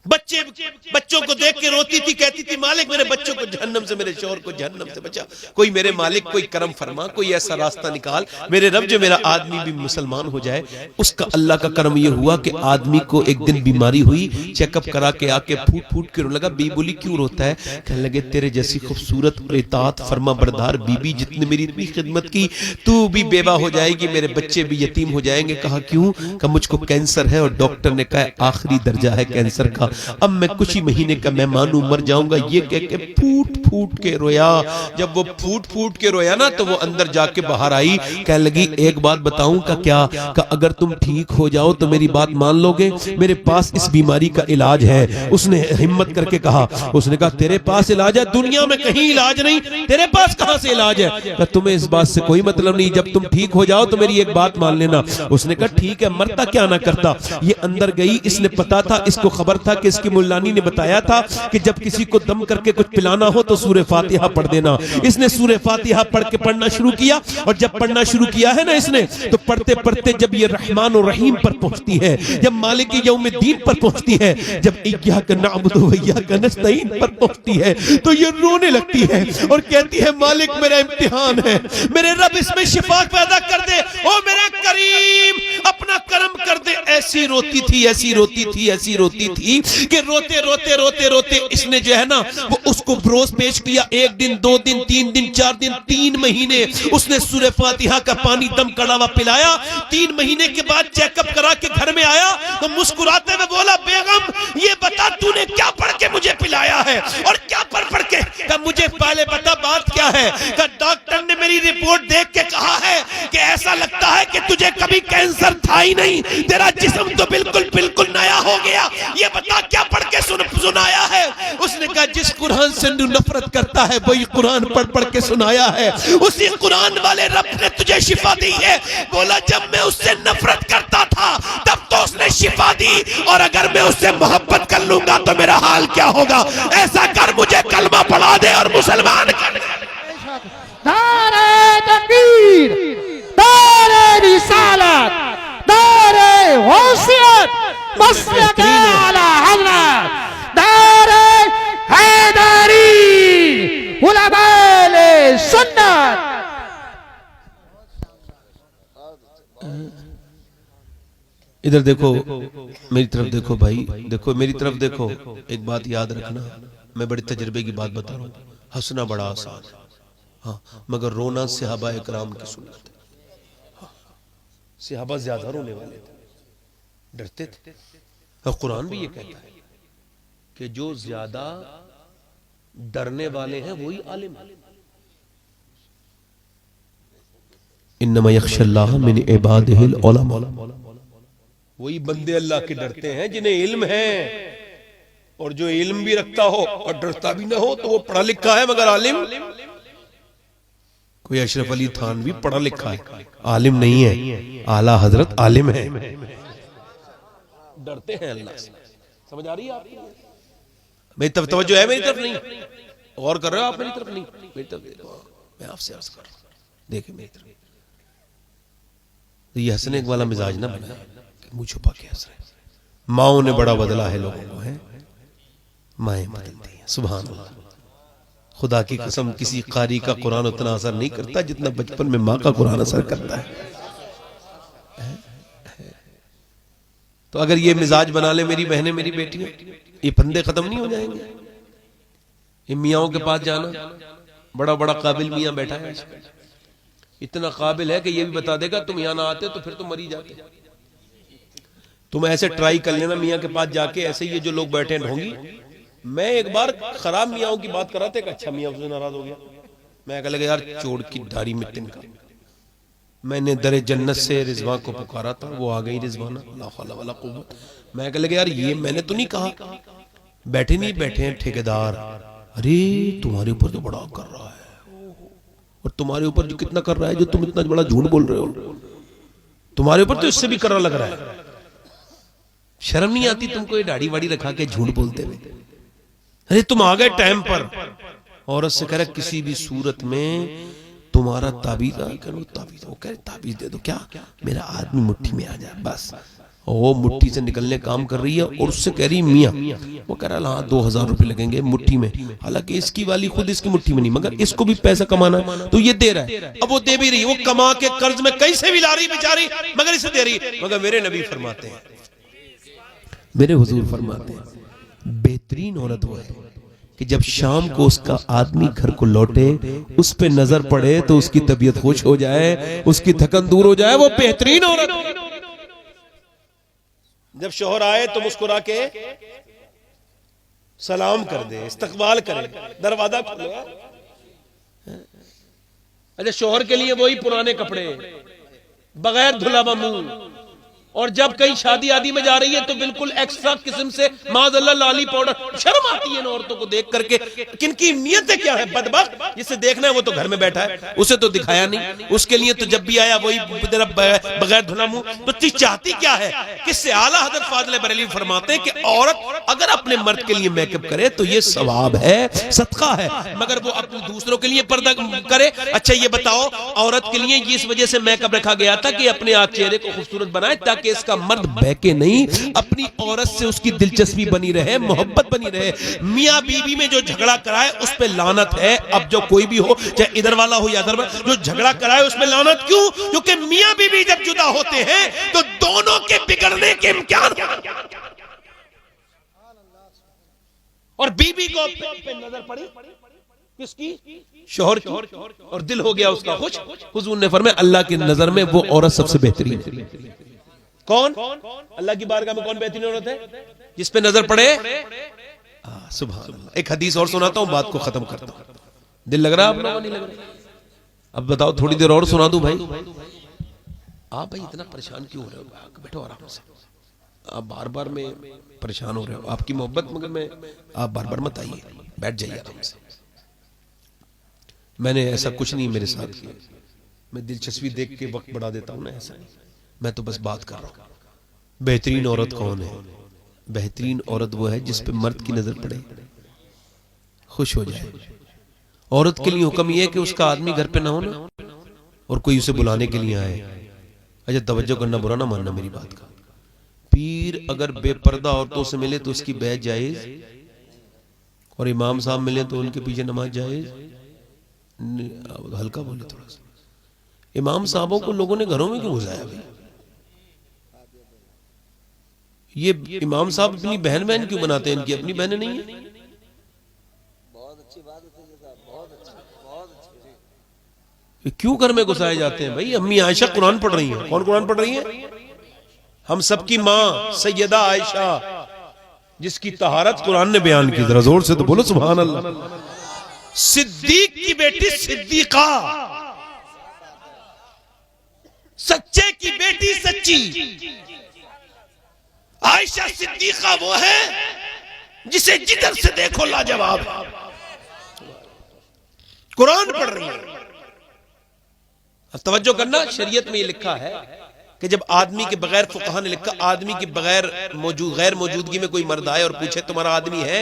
बच्चों को देख के रोती थी, कहती थी मालिक मेरे बच्चों को जहन्नम से, मेरे शौहर को जहन्नम से बचा। कोई मेरे मालिक कोई करम फरमा, कोई ऐसा रास्ता निकाल मेरे रब जो मेरा आदमी भी मुसलमान हो जाए। उसका अल्लाह का करम यह हुआ कि आदमी को एक दिन बीमारी हुई, चेकअप करा के आके फूट फूट के रोने लगा। बी बोली क्यों रोता है? कहने लगे तेरे जैसी खूबसूरत और इताअत फरमा बरदार बीबी जितने मेरी इतनी खिदमत की, तू भी बेवा हो जाएगी, मेरे बच्चे भी यतीम हो जाएंगे। कहा क्यों? कहा मुझको कैंसर है और डॉक्टर ने कहा आखिरी दर्जा है कैंसर का, अब मैं कुछ ही महीने का मेहमान हूं, मर जाऊंगा। ये कह के फूट फूट के रोया। जब वो फूट फूट के रोया ना तो वो अंदर जाके बाहर आई, कहने लगी एक बात बताऊं? का क्या? का अगर तुम ठीक हो जाओ तो मेरी बात मान लोगे? मेरे पास इस बीमारी का इलाज है। उसने हिम्मत करके कहा, उसने कहा तेरे पास इलाज है? दुनिया में कहीं इलाज नहीं, तेरे पास कहां से इलाज है? का तुम्हें इस बात से कोई मतलब नहीं, जब तुम ठीक हो जाओ तो मेरी एक बात मान लेना। उसने कहा ठीक है, मरता क्या ना करता। ये अंदर गई, इसने पता था, इसको खबर था कि इसकी मुल्लानी ने बताया था कि जब किसी को दम करके कुछ पिलाना हो तो सूरह फातिहा पढ़ देना। इसने सूरह फातिहा पढ़ना शुरू किया, और जब पढ़ना शुरू किया है ना इसने, तो पढ़ते पढ़ते जब ये रहमान और रहीम पर पहुंचती है, जब मालिक यौमिद्दीन पर पहुंचती है, जब इय्याका नअबुदु व इय्याका नस्तईन पर पहुंचती है, तो ये रोने लगती है और कहती है मालिक मेरा इम्तिहान है, मेरे रब इसमें शिफा पैदा कर दे, ओ मेरे करीम अपना करम कर दे। ऐसी रोती थी, ऐसी रोती थी, ऐसी रोती थी कि रोते रोते रोते रोते इसने जो है ना वो उसको रोज पेश किया। एक दिन, 2 दिन, 3 दिन, 4 दिन, 3 महीने उसने सूरह फातिहा का पानी दम कड़ा हुआ पिलाया। 3 महीने के बाद चेकअप करा के घर में आया तो मुस्कुराते हुए बोला बेगम ये बता तूने क्या पढ़ के मुझे पिलाया है और क्या पढ़ के? कहा मुझे पहले बता बात क्या है। कहा डॉक्टर ने मेरी रिपोर्ट देख के कहा है कि ऐसा लगता है कि तुझे कभी कैंसर था ही नहीं, तेरा जिस्म तो बिल्कुल बिल्कुल नया हो गया। ये बता क्या पढ़ के सुनाया है? उसने कहा जिस कुरान से तू नफरत करता है वही कुरान पढ़ पढ़ के सुनाया है, उसी कुरान वाले रब ने तुझे शिफा दी है। बोला जब मैं उससे नफरत करता था तब तो उसने शिफा दी, और अगर मैं उससे मोहब्बत कर लूंगा तो मेरा हाल क्या होगा? ऐसा कर मुझे कलमा पढ़ा दे और मुसलमान कर दे। नारे तकबीर, नारे रिसालत, नारे गौसियत, मसलक आला हज़रत, नारे हैदरी, उलमाए सुन्नत। इधर देखो, मेरी तरफ देखो भाई, देखो मेरी तरफ देखो। एक बात याद रखना, मैं बड़े तजर्बे की बात बता रहा हूँ। हंसना बड़ा आसान है, हाँ, मगर रोना सहाबा इकराम की सुन्नत है। हाँ, सहाबा ज्यादा रोने वाले थे, डरते थे। और कुरान भी ये कहता है कि जो ज्यादा डरने वाले हैं वही आलिम है। इन्नमा यख्शल्लाह मिन इबादिहिल उलमा, वही बंदे अल्लाह के डरते हैं जिन्हें इल्म है। और जो इल्म भी रखता हो और डरता भी ना हो तो वो पढ़ा लिखा है मगर आलिम। कोई अशरफ अली थानवी पढ़ा लिखा है, आलिम नहीं है। आला हजरत आलिम है, डरते हैं अल्लाह से। समझ आ रही है आपको? मेरी तरफ तवज्जो है? मेरी तरफ नहीं और कर रहे हो आप? मेरी तरफ नहीं, मेरी तरफ देखो, मैं आपसे अर्ज कर रहा हूं, देखिए मेरी तरफ। तो ये हंसने वाला मिजाज ना बनाए कि मुंह छुपा के हंस रहे। माओ ने बड़ा बदला है लोगों को, है माएं बदलती हैं। सुभान अल्लाह, खुदा की कसम किसी कारी का कुरान उतना असर नहीं करता जितना बचपन में माँ का कुरान असर करता है। तो अगर ये मिजाज बना ले मेरी बहनें, मेरी बेटियां, ये फंदे खत्म नहीं हो जाएंगे। ये मियाओं के पास जाना, बड़ा बड़ा काबिल मियाँ बैठा है, इतना काबिल है कि ये भी बता देगा तुम यहाँ ना आते तो फिर तो मरी जाते। तुम ऐसे ट्राई कर लेना मियाँ के पास जाके, ऐसे ये जो लोग बैठे हैं ढोंगी। मैं एक बार खराब मियाओं की बात कर रहा था, अच्छा मियाँ उससे नाराज हो गया। मैं कह लगा यार चोड़ की दाढ़ी में तिनका। मैंने दरे जन्नत से रिजवा को पुकारा था, वो आ गई रिजवाना, ला हौला वला कुव्वत। मैं कह लगा यार ये मैंने तो नहीं कहा। बैठे नहीं बैठे हैं ठेकेदार, अरे तुम्हारे ऊपर तो बड़ा कर रहा है, और तुम्हारे ऊपर जो कितना कर रहा है, जो तुम इतना बड़ा झूठ बोल रहे हो, तुम्हारे ऊपर तो इससे भी कर लग रहा है। शर्म नहीं आती तुमको ये दाढ़ी वाड़ी रखा के झूठ बोलते हुए? अरे तुम आ गए टाइम पर, औरत से कह रहे किसी भी सूरत में तुम्हारा ताबीज ताबीज, वो कह रहे ताबीज दे दो, क्या मेरा आदमी मुट्ठी में आ जाए बस। और वो मुट्ठी से निकलने काम कर रही है और उससे कह रही मियाँ, वो कह रहा हाँ 2000 रुपए लगेंगे मुट्ठी में, हालांकि इसकी वाली खुद इसकी मुट्ठी में नहीं, मगर इसको भी पैसा कमाना है तो ये दे रहा है। अब वो दे भी रही है, वो कमा के कर्ज में कैसे भी ला रही बेचारी, मगर इसे दे रही। मगर मेरे नबी फरमाते हैं, मेरे हुजूर फरमाते हैं, बेहतरीन औरत वो है कि जब शाम को उसका आदमी घर को लौटे, उस पे नजर पड़े तो उसकी तबीयत खुश हो जाए, उसकी थकन दूर हो जाए, वो बेहतरीन औरत। जब शौहर आए तो मुस्कुरा के सलाम कर दे, इस्तकबाल करे, दरवाजा खोलो। अच्छा, शौहर के लिए वही पुराने कपड़े, बगैर धुला मुंह, और जब कहीं शादी आदि में जा रही है तो बिल्कुल एक्स्ट्रा किस्म से माज़अल्लाह लाली पाउडर। शर्म आती है इन औरतों को देख करके, किनकी नीयतें क्या है। बदबख्त जिसे देखना है वो तो घर में बैठा है, उसे तो दिखाया नहीं, उसके लिए तो जब भी आया वही बगैर धुला मुंह। तो चीज चाहती क्या है? किससे? आला हज़रत फाज़िल बरेलवी फरमाते हैं कि औरत अगर अपने मर्द के लिए मेकअप करे तो ये सवाब है, सदका है, मगर वो अपने दूसरों के लिए पर्दा करे। अच्छा ये बताओ, औरत के लिए इस वजह से मेकअप रखा गया था कि अपने आप चेहरे को खूबसूरत बनाए, ताकि इसका मर्द बहके नहीं, अपनी औरत से उसकी दिलचस्पी बनी रहे, मोहब्बत बनी रहे। मियां बीवी में जो झगड़ा कराए उस पे लानत है। अब जो कोई भी हो, चाहे इधर वाला हो या इधर वाला, जो झगड़ा कराए उसमें लानत। क्यों? क्योंकि मियां बीवी जब जुदा होते हैं तो दोनों के बिगड़ने के इम्कान, और बीवी को पे नजर पड़ी किसकी? शौहर की, और दिल हो गया उसका खुश। हुजूर ने फरमाया अल्लाह की नजर में वो औरत सबसे बेहतरीन है। कौन? अल्लाह की बारगाह में कौन बेहतरीन औरत है? जिस पे नजर पड़े। सुभान अल्लाह। एक हदीस और सुनाता हूं, बात को खत्म करता हूं। दिल लग रहा है आप लोगों? नहीं लग रहा? अब बताओ, थोड़ी देर और सुना दूं भाई? आप भाई इतना परेशान क्यों हो रहे हो? बैठो आराम से, आप बार बार में परेशान हो रहे हो। आपकी मोहब्बत मगर में आप बार बार मत आइए, बैठ जाइए आराम से। मैंने ऐसा कुछ नहीं मेरे साथ किया, मैं दिलचस्पी देख के वक्त बढ़ा देता हूं ना, ऐसा नहीं। मैं तो बस बात कर रहा हूं। बेहतरीन औरत कौन है? बेहतरीन औरत वो है जिस पे मर्द की नजर पड़े, खुश हो जाए। औरत के लिए हुक्म यह है कि उसका आदमी घर पे ना हो ना, और कोई उसे बुलाने के लिए आए। अच्छा तवज्जो करना, बुरा ना मानना मेरी बात का। पीर अगर बेपर्दा औरतों से मिले तो उसकी बैत जायज, और इमाम साहब मिले तो उनके पीछे नमाज जायज। हल्का बोले थोड़ा सा। इमाम साहबों को लोगों ने घरों में क्यों घुसाया भाई? ये इमाम साहब अपनी बहन बहन क्यों बनाते हैं? इनकी अपनी बहनें नहीं है? बहुत अच्छी बात है साहब, बहुत अच्छी। क्यों घर में घुसाए जाते हैं भाई? अम्मी आयशा कुरान पढ़ रही हैं। कौन कुरान पढ़ रही है? हम सबकी माँ सैयदा आयशा, जिसकी तहारत कुरान ने बयान की। जरा जोर से तो बोलो सुभान अल्लाह। सिद्दीक की बेटी सिद्दीका, सच्चे की बेटी सच्ची। आयशा सिद्दीका वो है जिसे जिधर से देखो लाजवाब। कुरान पढ़ रही है। अब तवज्जो करना, शरीयत में ये लिखा है कि जब आदमी के बगैर, फुकहा ने लिखा, आदमी के बगैर गैर मौजूदगी में कोई मर्द आए और पूछे तुम्हारा आदमी है,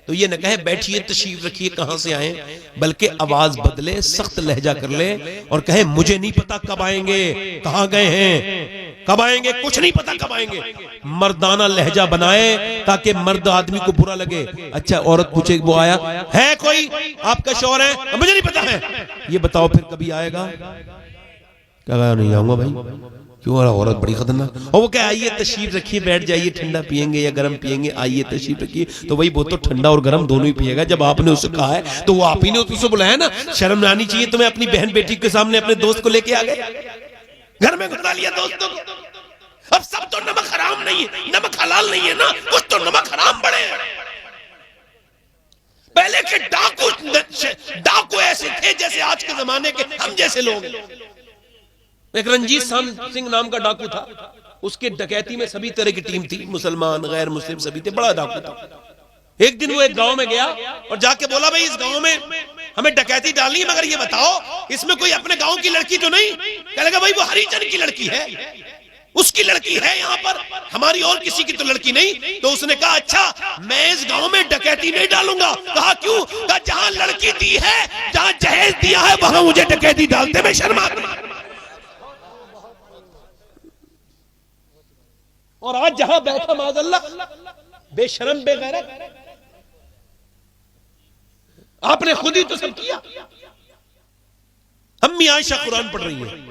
तो ये न कहे बैठिए तशरीफ रखिए कहां से आए, बल्कि आवाज बदले, सख्त लहजा कर ले और कहे मुझे नहीं पता कब आएंगे, कहां गए हैं, कब आएंगे, कुछ नहीं पता कब आएंगे। मर्दाना लहजा बनाए ताकि मर्द आदमी को बुरा लगे। अच्छा औरत पूछे वो आया है कोई, आपका शौहर है? मुझे नहीं पता है। ये बताओ फिर कभी आएगा? क्या नहीं आऊंगा भाई। क्यों? औरत बड़ी खतरनाक। और वो क्या, आइए तशरीफ रखिए, बैठ जाइए, ठंडा पियेंगे या गर्म पियेंगे, आइए तशरीफ रखिए। तो वही वो तो ठंडा और गर्म दोनों ही पिएगा। जब आपने उसे कहा है तो वो आप ही ने उसे बुलाया ना। शर्म आनी चाहिए तुम्हें। अपनी बहन बेटी के सामने अपने दोस्त को लेके आ गए, घर में घुसा लिया दोस्तों को। अब सब तो नमक हराम नहीं है, नमक हलाल नहीं है ना, कुछ तो नमक हराम बड़े हैं। पहले के डाकू ऐसे थे जैसे आज के जमाने के हम जैसे लोग। एक रंजीत सिंह नाम का डाकू था, उसके डकैती में सभी तरह की टीम थी, मुसलमान गैर मुस्लिम सभी थे, बड़ा डाकू था। एक दिन वो एक गांव में गया और जाके बोला भाई इस गांव में हमें डकैती डालनी है, मगर ये बताओ इसमें कोई अपने गांव की लड़की तो नहीं? कह लगा भाई वो हरिजन की लड़की है, उसकी लड़की है यहाँ पर, हमारी और किसी की तो लड़की नहीं। तो उसने कहा अच्छा मैं इस गांव में डकैती नहीं डालूंगा। कहा क्यों? कहा जहां लड़की दी है, जहां जहेज दिया है, वहां मुझे डकैती डालते में शर्मा। और आज जहां बैठा माज़अल्लाह बेशरम बेगैरत, आपने खुद ही तो सब किया। अम्मी आयशा कुरान पढ़ रही है,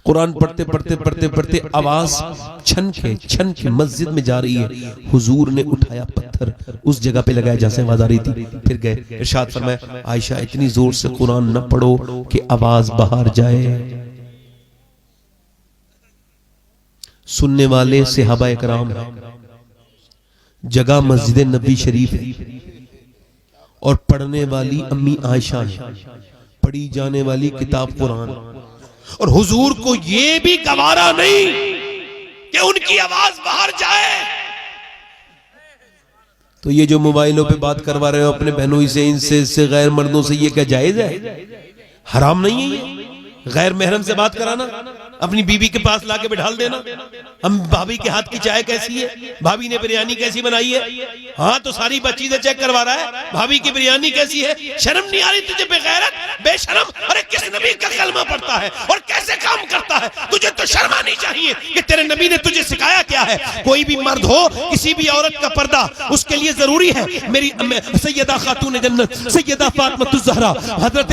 कुरान पढ़ते पढ़ते पढ़ते पढ़ते आवाज छन के मस्जिद में जा रही है। हुजूर ने उठाया पत्थर, उस जगह पे लगाया जहां से आवाज आ रही थी, फिर गए। इरशाद फरमाया आयशा इतनी जोर से कुरान न पढ़ो कि आवाज बाहर जाए। सुनने वाले सहाबा इकराम है, जगह मस्जिद नबी शरीफ है, और पढ़ने वाली अम्मी आयशा है, पढ़ी जाने वाली किताब कुरान। और हुजूर को यह भी गवारा नहीं कि उनकी आवाज बाहर जाए। तो ये जो मोबाइलों पे बात करवा रहे हो अपने बहनों से, इनसे, इससे, गैर मर्दों से, ये क्या जायज है? हराम नहीं है ये गैर महरम से बात कराना, अपनी बीवी के पास लाके बिठाल देना। हम भाभी के हाथ की चाय कैसी है, भाभी ने बिरयानी कैसी बनाई है, हाँ तो सारी चीजें चेक करवा रहा है, भाभी की बिरयानी कैसी है। शर्म नहीं आ रही तुझे बेगैरत, बेशरम? अरे किस नबी का कलमा पढ़ता है और कैसे काम करता है, तुझे तो शर्म आनी चाहिए कि तेरे नबी ने तुझे सिखाया क्या है। कोई भी मर्द हो, किसी भी औरत का पर्दा उसके लिए जरूरी है। मेरी सैयदा खातून जन्नत सैयदा फातिमा ज़हरा हजरत,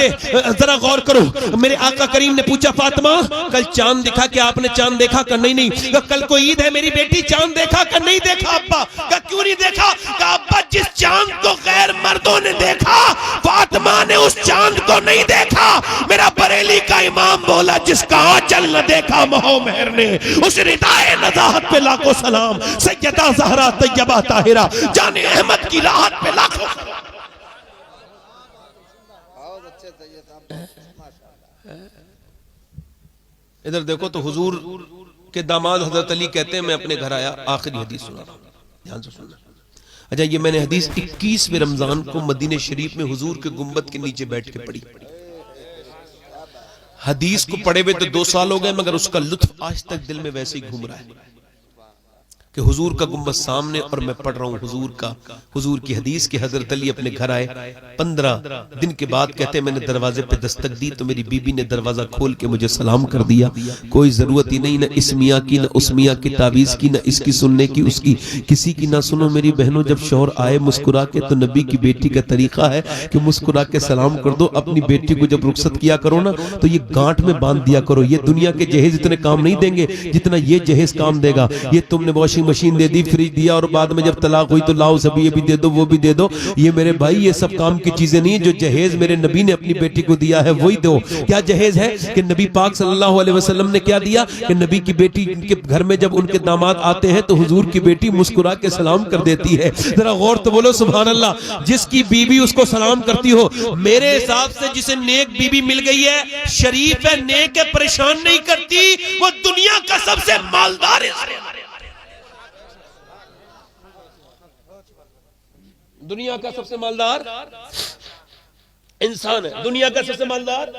जरा गौर करो, मेरे आका करीम ने पूछा फातिमा कल चांद दिखा क्या आपने? चांद देखा? कर नहीं नहीं। कल को ईद है मेरी बेटी, चांद देखा? कर नहीं देखा। अब्बा का क्यों नहीं देखा? का अब्बा जिस चांद को गैर मर्दों ने देखा, फातिमा ने उस चांद को नहीं देखा। मेरा बरेली का इमाम बोला जिसका आंचल न देखा महो मेहर ने, उस रिदाए नज़ाहत पे लाखों सलाम। सैयदा ज़हरा तैयबा ताहिरा जाने अहमद की राहत पे लाखों सलाम। बहुत अच्छे तैयब साहब, माशाअल्लाह। इधर देखो तो हुजूर के दामाद हजरत अली कहते हैं मैं अपने घर आया, आखिरी हदीस सुना रहा हूं, ध्यान से सुनना। अच्छा ये मैंने हदीस 21वें रमजान को मदीने शरीफ में हुजूर के गुंबद के नीचे बैठ के पढ़ी। हदीस को पढ़े हुए तो 2 साल हो गए, मगर उसका लुत्फ आज तक दिल में वैसे ही घूम रहा है कि हुजूर का गुंबद सामने और मैं पढ़ रहा हूँ हुजूर की हदीस के। हजरत अली अपने घर आए, 15 दिन के बाद कहते मैंने दरवाजे पे दस्तक दी तो मेरी बीबी ने दरवाजा खोल के मुझे सलाम कर दिया। कोई जरूरत ही नहीं न इस मियाँ की, न उस मियाँ की तावीज की, न इसकी सुनने की, उसकी किसी की ना सुनो। मेरी बहनों जब शौहर आए मुस्कुरा के, तो नबी की बेटी का तरीका है कि मुस्कुरा के सलाम कर दो। अपनी बेटी को जब रुखसत किया करो ना तो ये गांठ में बांध दिया करो। ये दुनिया के जहेज इतने काम नहीं देंगे जितना ये जहेज काम देगा। ये तुमने वॉशिंग मशीन दे दी, फ्रिज दिया, और बाद में जब तलाक हुई तो लाओ सभी ये भी दे दो वो भी दे दो। ये मेरे भाई ये सब काम की चीजें नहीं है। जो जहेज मेरे नबी ने अपनी बेटी को दिया है वही दो। क्या जहेज है कि नबी पाक सल्लल्लाहु अलैहि वसल्लम ने क्या दिया कि नबी की बेटी के घर में जब उनके दामाद आते हैं तो हुजूर की बेटी मुस्कुरा के सलाम कर देती है। जरा गौर तो बोलो सुभान अल्लाह। जिसकी बीबी उसको सलाम करती हो, मेरे हिसाब से जिसे नेक बीबी मिल गई है, शरीफ है, नेक है, परेशान नहीं करती, वो दुनिया का सबसे मालदार है। दुनिया का सबसे मालदार इंसान है, दुनिया का सबसे मालदार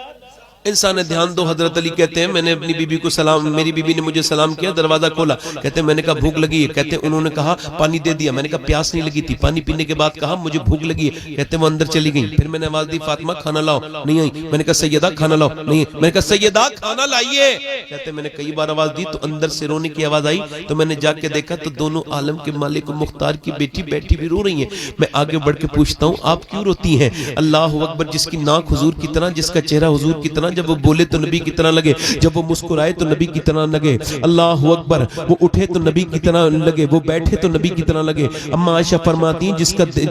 इंसान है। ध्यान दो, हजरत अली कहते हैं मैंने अपनी बीबी को सलाम, मेरी बीबी ने मुझे सलाम किया, दरवाजा खोला, कहते हैं मैंने कहा भूख लगी है, कहते हैं उन्होंने कहा पानी दे दिया, मैंने कहा प्यास नहीं लगी थी, पानी पीने के बाद कहा मुझे भूख लगी है, कहते वो अंदर चली गई। फिर मैंने आवाज दी फातिमा खाना लाओ, नहीं आई। मैंने कहा सैयदा खाना लाओ, नहीं। मैंने कहा सैयदा खाना लाइए, कहते मैंने कई बार आवाज दी तो अंदर से रोने की आवाज आई। तो मैंने जाके देखा तो दोनों आलम के मालिक मुख्तार की बेटी बैठी भी रो रही है। मैं आगे बढ़ के पूछता हूँ आप क्यों रोती हैं? अल्लाह अकबर। जिसकी नाक हुजूर की तरह, जिसका चेहरा हुजूर की तरह, जब वो बोले तो नबी की तरह लगे, जब वो मुस्कुराए तो नबी की तरह लगे। अल्लाह अकबर। वो उठे तो नबी की तरह लगे, वो बैठे तो नबी की तरह लगे। अम्मा आयशा फरमाती हैं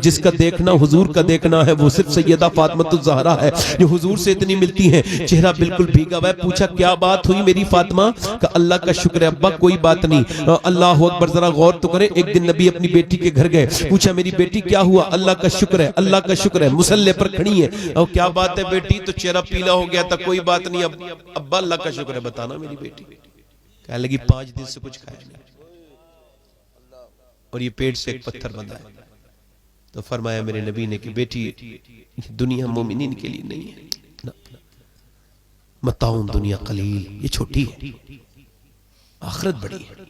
जिसका देखना हुजूर का देखना है वो सिर्फ सैयदा फातिमा ज़हरा है, जो हुजूर से इतनी मिलती हैं। चेहरा बिल्कुल भीगा हुआ है। पूछा क्या बात हुई मेरी फातिमा? का अल्लाह का शुक्र है अब्बा, कोई बात नहीं। अल्लाह अकबर। जरा गौर तो करें, एक दिन नबी अपनी बेटी के घर गए, पूछा मेरी बेटी क्या हुआ? अल्लाह का शुक्र है, अल्लाह का शुक्र है। मुसल्ले पर खड़ी है। और क्या बात है बेटी? तो चेहरा पीला हो गया था। कोई बात नहीं अब्बा, अल्लाह का शुक्र है, बताना मेरी बेटी। कहने लगी 5 दिन से कुछ खाया नहीं और ये पेट से एक पत्थर बंधा है। तो फरमाया मेरे नबी ने कि बेटी ये दुनिया मोमिनीन के लिए नहीं है, मताउन दुनिया कलील, ये छोटी है, आखिरत बड़ी है।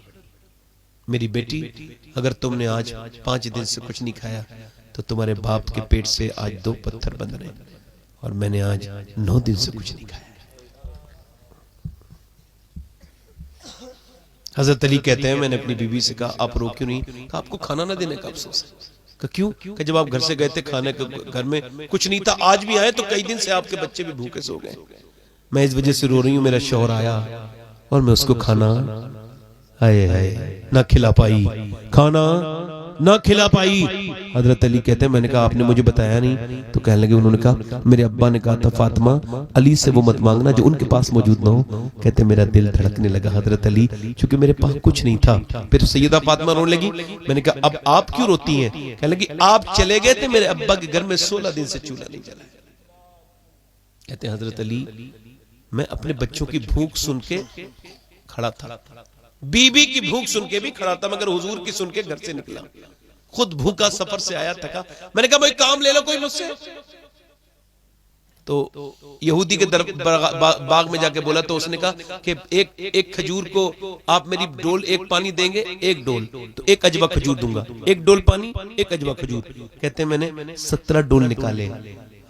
मेरी बेटी अगर तुमने आज 5 दिन से कुछ नहीं खाया तो तुम्हारे बाप के पेट से आज 2 पत्थर बंध रहे, और मैंने आज 9 दिन से कुछ नहीं खाया। हजरत अली कहते हैं मैंने अपनी बीवी से कहा आप रो क्यों नहीं? कहा आपको खाना ना देने का अफसोस है। कहा क्यों? कि जब आप घर से गए थे खाने के घर में कुछ नहीं था, आज भी आए तो कई दिन से आपके बच्चे भी भूखे सो गए, मैं इस वजह से रो रही हूं। मेरा शौहर आया और मैं उसको खाना आए ना खिला पाई, खाना ना खिला पाई। हजरत अली कहते हैं मैंने कहा आपने मुझे बताया नहीं? तो कहने लगे, उन्होंने कहा मेरे अब्बा ने कहा था फातिमा अली से वो मत मांगना जो उनके पास मौजूद ना हो। कहते मेरा दिल धड़कने लगा हजरत अली, क्योंकि मेरे पास कुछ नहीं था। फिर सैयदा फातिमा रोने लगी। मैंने कहा अब आप क्यों रोती हैं? कहने लगी आप चले गए थे, मेरे अब्बा के घर में 16 दिन से चूल्हा नहीं जला। कहते हैं हजरत अली मैं अपने बच्चों की भूख सुन के खड़ा था, बीबी की भूख सुन के भी खड़ा था, मगर हुजूर की सुन के घर से निकला, खुद भूखा सफर से आया थका। मैंने कहा भाई काम ले लो कोई मुझसे। तो यहूदी के बाग में जाके बोला तो उसने कहा कि एक खजूर को आप मेरी डोल एक पानी देंगे, एक डोल तो एक अजवा खजूर दूंगा, एक डोल पानी एक अजवा खजूर। कहते मैंने 17 डोल निकाले।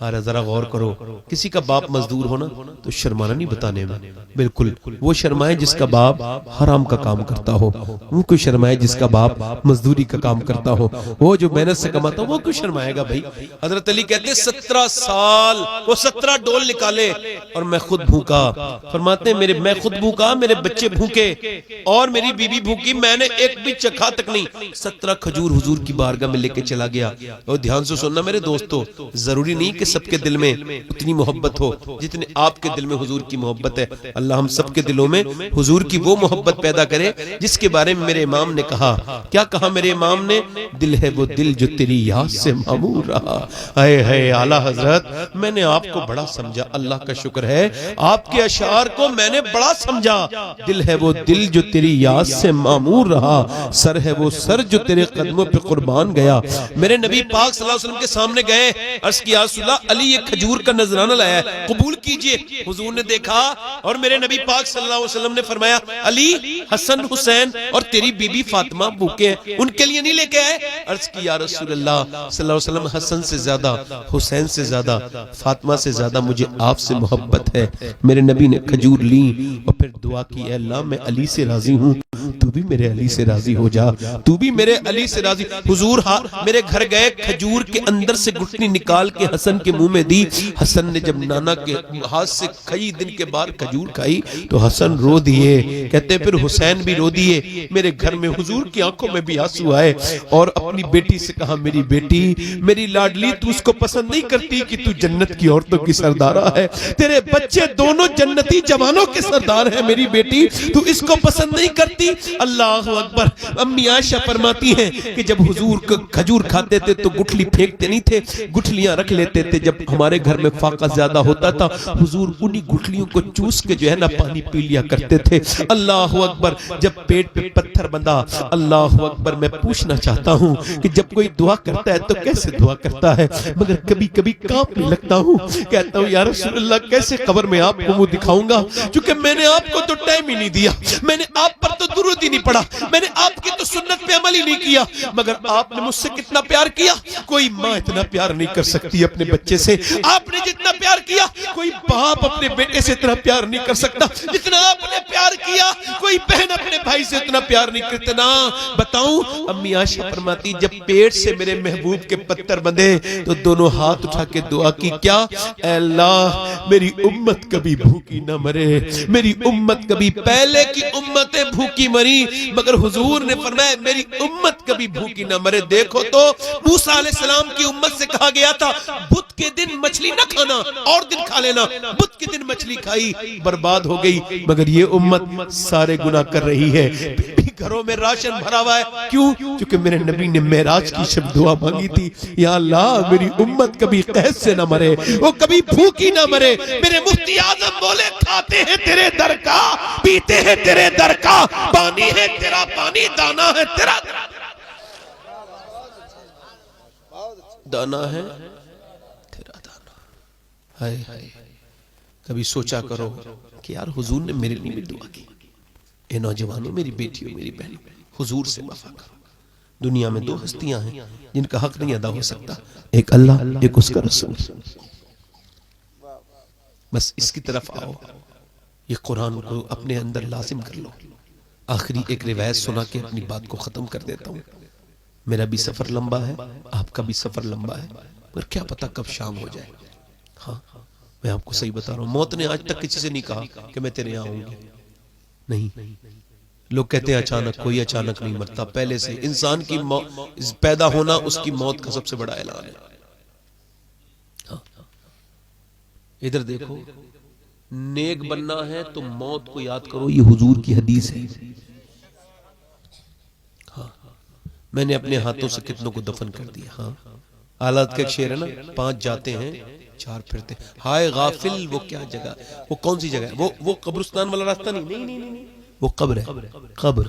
अरे जरा गौर करो, किसी का बाप मजदूर हो ना तो शर्माना नहीं बताने में, बिल्कुल वो शर्माए जिसका बाप हराम का काम करता हो, वो क्यों शर्माए जिसका बाप मजदूरी का काम करता हो, वो जो मेहनत से कमाता हो वो क्यों शर्माएगा भाई। हजरत अली कहते हैं 17 साल वो 17 डोल निकाले और मैं खुद भूखा। फरमाते मेरे मैं खुद भूखा, मेरे बच्चे भूखे और मेरी बीवी भूखी, मैंने एक भी चखा तक नहीं। 17 खजूर हुजूर की बारगाह में लेके चला गया। और ध्यान से सुनना मेरे दोस्तों, जरूरी नहीं कि सबके दिल में उतनी मोहब्बत हो जितने आपके दिल में हुजूर की मोहब्बत है। अल्लाह हम सबके दिलों में हुजूर की वो मोहब्बत पैदा करे जिसके बारे में मेरे इमाम ने कहा। क्या कहा मेरे इमाम ने? दिल है वो दिल जो तेरी याद से मामूर रहा। हाय हाय आला हजरत, मैंने आपको बड़ा समझा, अल्लाह का शुक्र है आपके अशार को मैंने बड़ा समझा। दिल है वो दिल जो तेरी याद से मामूर रहा, सर है वो सर जो तेरे कदमों पे कुर्बान गया। मेरे नबी पाक सल्लल्लाहु अलैहि वसल्लम के सामने गए, अर्ज किया अली ये खजूर का नजराना लाया है, कबूल कीजिए। हुजूर ने देखा और मेरे नबी पाक सल्लल्लाहु अलैहि वसल्लम ने फरमाया अली हसन हुसैन और तेरी बीबी फातिमा भूखे हैं, उनके लिए नहीं लेके आए? अर्ज की या रसूल अल्लाह सल्लल्लाहु अलैहि वसल्लम, हसन से ज्यादा, हुसैन से ज्यादा, फातिमा से ज्यादा मुझे आपसे मोहब्बत है। मेरे नबी ने खजूर ली और फिर दुआ की, अल्लाह मैं अली से राजी हूँ, तू भी मेरे अली से राजी हो जा, तू भी मेरे अली से राजी। हुजूर मेरे घर गए, खजूर के अंदर से गुठली निकाल के हसन के मुंह में दी। हसन ने जब नाना के हाथ से कई दिन के बाद खजूर खाई तो हसन रो दिए। कहते फिर हुसैन भी रो दिए। मेरे घर में हुजूर की आंखों में भी आंसू आए और अपनी बेटी से कहा मेरी बेटी, मेरी लाडली, तू उसको पसंद नहीं करती कि तू जन्नत की औरतों की सरदारा है, तेरे बच्चे दोनों जन्नती जवानों के सरदार हैं मेरी बेटी, तू इसको पसंद नहीं करती। अल्लाह अकबर। अम्मी आयशा फरमाती हैं कि जब हुजूर खजूर खाते थे तो गुठली फेंकते नहीं थे, गुठलियां रख लेते थे। जब हमारे घर में फाका ज्यादा होता था हुजूर उन्हीं गुठलियों को चूस के जो है ना पानी पी लिया करते थे। अल्लाह अकबर। जब पेट पे पत्थर बंधा, अल्लाह अकबर, मैं पूछना चाहता हूँ कि जब कोई दुआ करता है तो कैसे दुआ करता है? मगर कभी कभी कांपने लगता हूँ, कहता हूँ या रसूल अल्लाह कैसे कब्र में आपको मुंह दिखाऊंगा, क्योंकि मैंने आपको तो टाइम ही नहीं दिया, मैंने आप पर तो दुरूद ही नहीं पढ़ा, मैंने आपकी तो सुन्नत पे अमल ही नहीं किया। मगर आपने मुझसे कितना प्यार किया, कोई माँ इतना प्यार नहीं कर सकती अपने बच्चे से। आपने जितना प्यार किया कोई बाप अपने बेटे से इतना प्यार नहीं कर सकता जितना आपने प्यार किया, कोई बहन अपने भाई से इतना प्यार नहीं करती। ना बताऊं, अम्मी आयशा फरमाती जब पेट से मेरे महबूब के पत्थर बंधे तो दोनों हाथ उठा के दुआ की, क्या अल्लाह मेरी उम्मत कभी भूखी ना मरे, मेरी उम्मत कभी, पहले की उम्मतें भूखी मरी मगर हुजूर ने फरमाया मेरी उम्मत कभी भूखी ना मरे। देखो तो मूसा अलैहिस्सलाम की उम्मत से कहा गया था बुध के दिन मछली न खाना और दिन खा लेना, बुध के दिन मछली खाई बर्बाद हो गई। मगर ये उम्मत सारे गुनाह कर रही है, घरों में राशन भरा हुआ है, क्यों? क्योंकि मेरे नबी ने मेराज की शब्द दुआ मांगी थी, या अल्लाह मेरी उम्मत कभी कैद से ना मरे, वो कभी भूखी ना मरे। मेरे मुफ्ती आजम बोले खाते हैं तेरे दर का, पीते हैं तेरे दर का, पानी है तेरा पानी, दाना है तेरा। दाना है तेरा दाना। हाय हाय, कभी सोचा करो कि यार हुजूर ने मेरे लिए भी दुआ की। ए नौजवानों, मेरी बेटियों, मेरी बहनों, हुजूर से वफा करो। दुनिया में दो हस्तियां हैं जिनका हक नहीं अदा हो सकता, एक अल्लाह, एक उसका रसूल। बस इसकी तरफ आओ, ये कुरान को अपने अंदर लाजिम कर लो। आखिरी एक रिवायत सुना के अपनी बात को खत्म कर देता हूँ। मेरा भी सफर लंबा है, आपका भी सफर लंबा है, पर क्या पता कब शाम हो जाए। हाँ, मैं आपको सही बता रहा हूँ, मौत ने आज तक किसी से नहीं कहा कि मैं तेरे यहाँ आऊंगी। नहीं, लोग कहते हैं अचानक, कोई अचानक नहीं मरता। पहले से इंसान की पैदा होना उसकी मौत का सबसे बड़ा ऐलान है। हाँ, इधर देखो, नेक बनना है तो मौत को याद करो, ये हुजूर की हदीस है। हाँ, मैंने अपने हाथों से कितनों को दफन कर दिया। हाँ, हालात का एक शेर है ना, 5 जाते हैं 4 फिरते। हाय गाफिल, वो क्या जगह, वो कौन सी जगह है? वो कब्रिस्तान वाला रास्ता नहीं, नहीं, नहीं, नहीं, वो कब्र है। कब्र,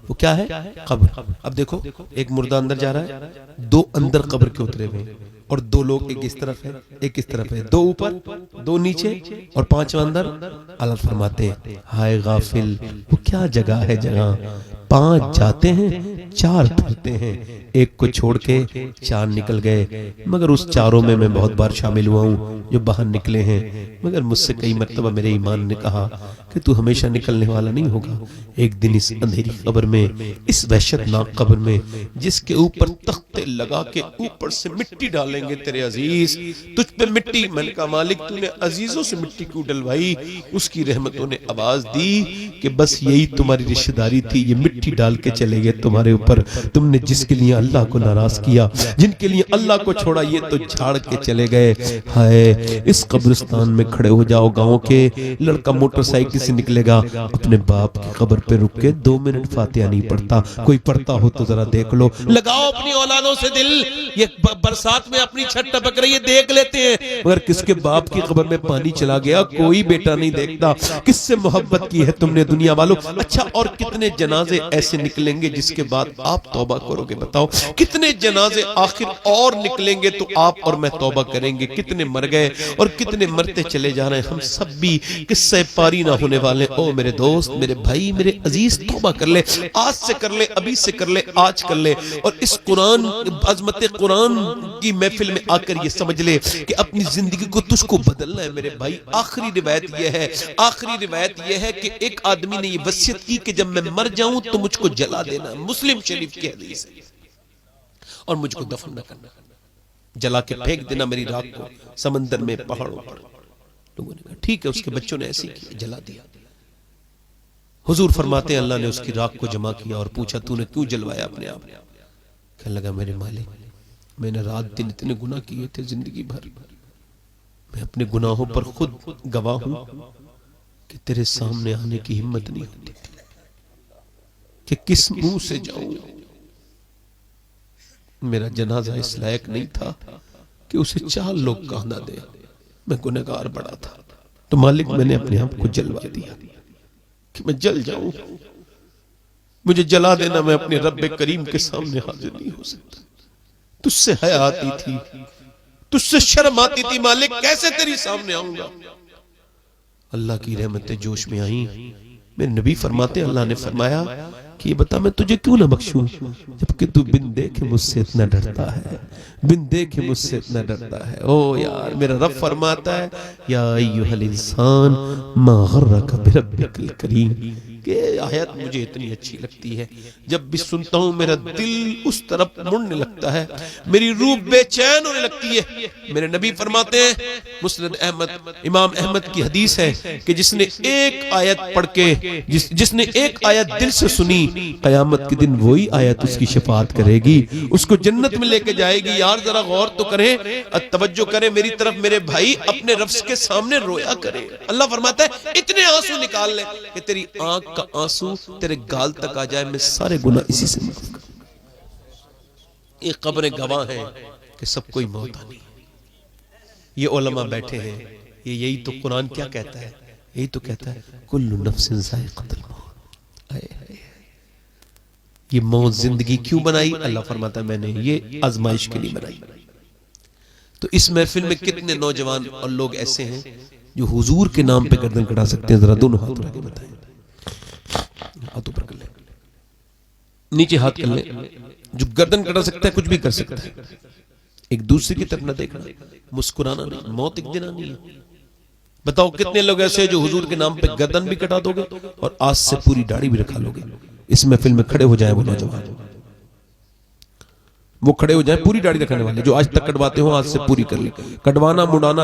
वो क्या है? कब्र। अब देखो, एक मुर्दा अंदर जा रहा है, 2 अंदर कब्र के उतरे हुए हैं, और 2 लोग, एक इस तरफ है, एक इस तरफ है, 2 ऊपर 2 नीचे और 5वां अंदर। अल्लाह फरमाते हैं, हाय गाफिल, वो क्या जगह है जगह 5 जाते हैं 4 फिरते हैं, एक को छोड़ के 4 निकल गए। मगर उस 4 में मैं बहुत बार शामिल हुआ हूँ जो बाहर निकले हैं, मगर मुझसे कई मर्तबा मेरे ईमान ने कहा कि तू हमेशा निकलने वाला नहीं होगा। एक दिन इस अंधेरी कब्र में, इस वहशतनाक कब्र में, जिसके ऊपर तख्ते लगा के ऊपर से मिट्टी डालेंगे तेरे अजीज, तुझ पे मिट्टी। मैंने कहा मालिक, तूने अजीजों से मिट्टी क्यों डलवाई? उसकी रहमतों ने आवाज दी कि बस यही तुम्हारी रिश्तेदारी थी, ये मिट्टी डाल के चले गए तुम्हारे ऊपर। तुमने जिसके लिए अल्लाह को नाराज किया, जिनके लिए अल्लाह को छोड़ा, ये तो झाड़ के चले गए। हाय, इस कब्रिस्तान में खड़े हो जाओ। गांव के लड़का मोटरसाइकिल से निकलेगा, अपने बाप की कब्र पे रुक के 2 मिनट फातिहा नहीं पढ़ता। कोई पढ़ता हो तो जरा देख लो। लगाओ अपनी औलादों से दिल। ये बरसात में अपनी छत टपक रही है, देख लेते हैं, मगर किसके बाप की कब्र में पानी चला गया कोई बेटा नहीं देखता। किससे मोहब्बत की है तुमने दुनिया वालों? अच्छा, और कितने जनाजे ऐसे निकलेंगे जिसके बाद आप तौबा करोगे? बताओ, कितने जनाजे आखिर और निकलेंगे तो आप और मैं तौबा करेंगे? कितने मर गए और कितने मरते चले जा रहे हैं। हम सब भी किस्से पारी ना होने वाले। ओ मेरे दोस्त, मेरे भाई, मेरे अजीज, तौबा कर ले, आज से कर ले, अभी से कर ले, आज कर ले। और इस कुरान, अजमत कुरान की महफिल में आकर ये समझ ले कि अपनी जिंदगी को तुझको बदलना है मेरे भाई। आखिरी रिवायत यह है, आखिरी रिवायत यह है कि एक आदमी ने ये वसीयत की कि जब मैं मर जाऊं तो मुझको जला देना। मुस्लिम शरीफ की हदीस है। और मुझको दफन न करना, जला के फेंक देना मेरी राख को समंदर में, पहाड़ों पर। लोगों ने कहा ठीक है, उसके बच्चों ने ऐसे किया, जला दिया। हुजूर फरमाते हैं अल्लाह ने उसकी राख को जमा किया और पूछा तूने क्यों जलवाया अपने आप? कहने लगा मेरे मालिक, मैंने रात दिन इतने गुनाह किए थे जिंदगी भर, मैं अपने गुनाहों पर खुद गवाह हूं कि तेरे सामने आने की हिम्मत नहीं होती कि किस मुंह से जाऊं। मेरा जनाजा इस लायक नहीं था कि उसे 4 लोग कहना दे, मैं गुनहगार बड़ा था, तो मालिक मैंने अपने आप को जलवा दिया कि मैं जल जाऊं। मुझे जला देना, मैं अपने रब्बे करीम के सामने हाजिर नहीं हो सकता। तुझसे हया आती थी, तुझसे शर्म आती थी मालिक, कैसे तेरी सामने आऊंगा? अल्लाह की रहमतें जोश में आई। मेरे नबी फरमाते, अल्लाह ने फरमाया कि ये बता मैं तुझे क्यों ना बख्शूं, जबकि तू बिन देखे मुझसे इतना डरता है, बिन देखे मुझसे इतना डरता है। ओ यार, मेरा रब फरमाता है या अय्युहल इंसान मा गर्रका बिरब्बिकल करीम। कि आयत मुझे इतनी अच्छी लगती है, जब भी सुनता हूं मेरा दिल उस तरफ मुड़ने लगता है, मेरी रूह बेचैन होने लगती है। मेरे नबी फरमाते हैं, मुस्नद अहमद, इमाम अहमद की हदीस है कि जिसने एक आयत पढ़ के, जिसने एक आयत दिल से सुनी, कयामत के दिन वही आयत उसकी शफाअत करेगी, उसको जन्नत में लेके जाएगी। यार जरा गौर तो करें, तवज्जो करें मेरी तरफ मेरे भाई, अपने रब्स के सामने रोया करें। अल्लाह फरमाता है इतने आंसू निकाल ले कि तेरी आंख का आंसू तेरे गाल तक आ जाए, मैं सारे गुनाह इसी से माफ कर। ये कब्रें गवाह हैं कि सब कोई मौत आनी। ये उलमा बैठे हैं, ये यही तो कुरान क्या कहता है, यही तो कहता है कुल्लु नफ्सिन ज़ाइक़तुल मौत। ये मौत जिंदगी क्यों बनाई? अल्लाह फरमाता है मैंने ये आजमाइश के लिए बनाई। तो इस महफिल में कितने नौजवान और लोग ऐसे हैं जो हुजूर के नाम पे गर्दन कटा सकते हैं? जरा दोनों हाथ उठा के बताएं, हाथ ऊपर कर ले, नीचे हाथ कर ले। जो गर्दन कटा सकता है कुछ भी कर सकता है। एक दूसरे की तरफ न देखना, मुस्कुराना नहीं, मौत एक दिन आनी है। बताओ कितने लोग ऐसे हैं जो हुजूर के नाम पे गर्दन भी कटा दोगे और आज से पूरी दाढ़ी भी रखा लोगे। इस महफिल में खड़े हो जाए वो नौजवान, वो खड़े हो जाए पूरी दाढ़ी रखने वाले, जो आज तक कटवाते हो आज से पूरी कर ले। कटवाना मुड़ाना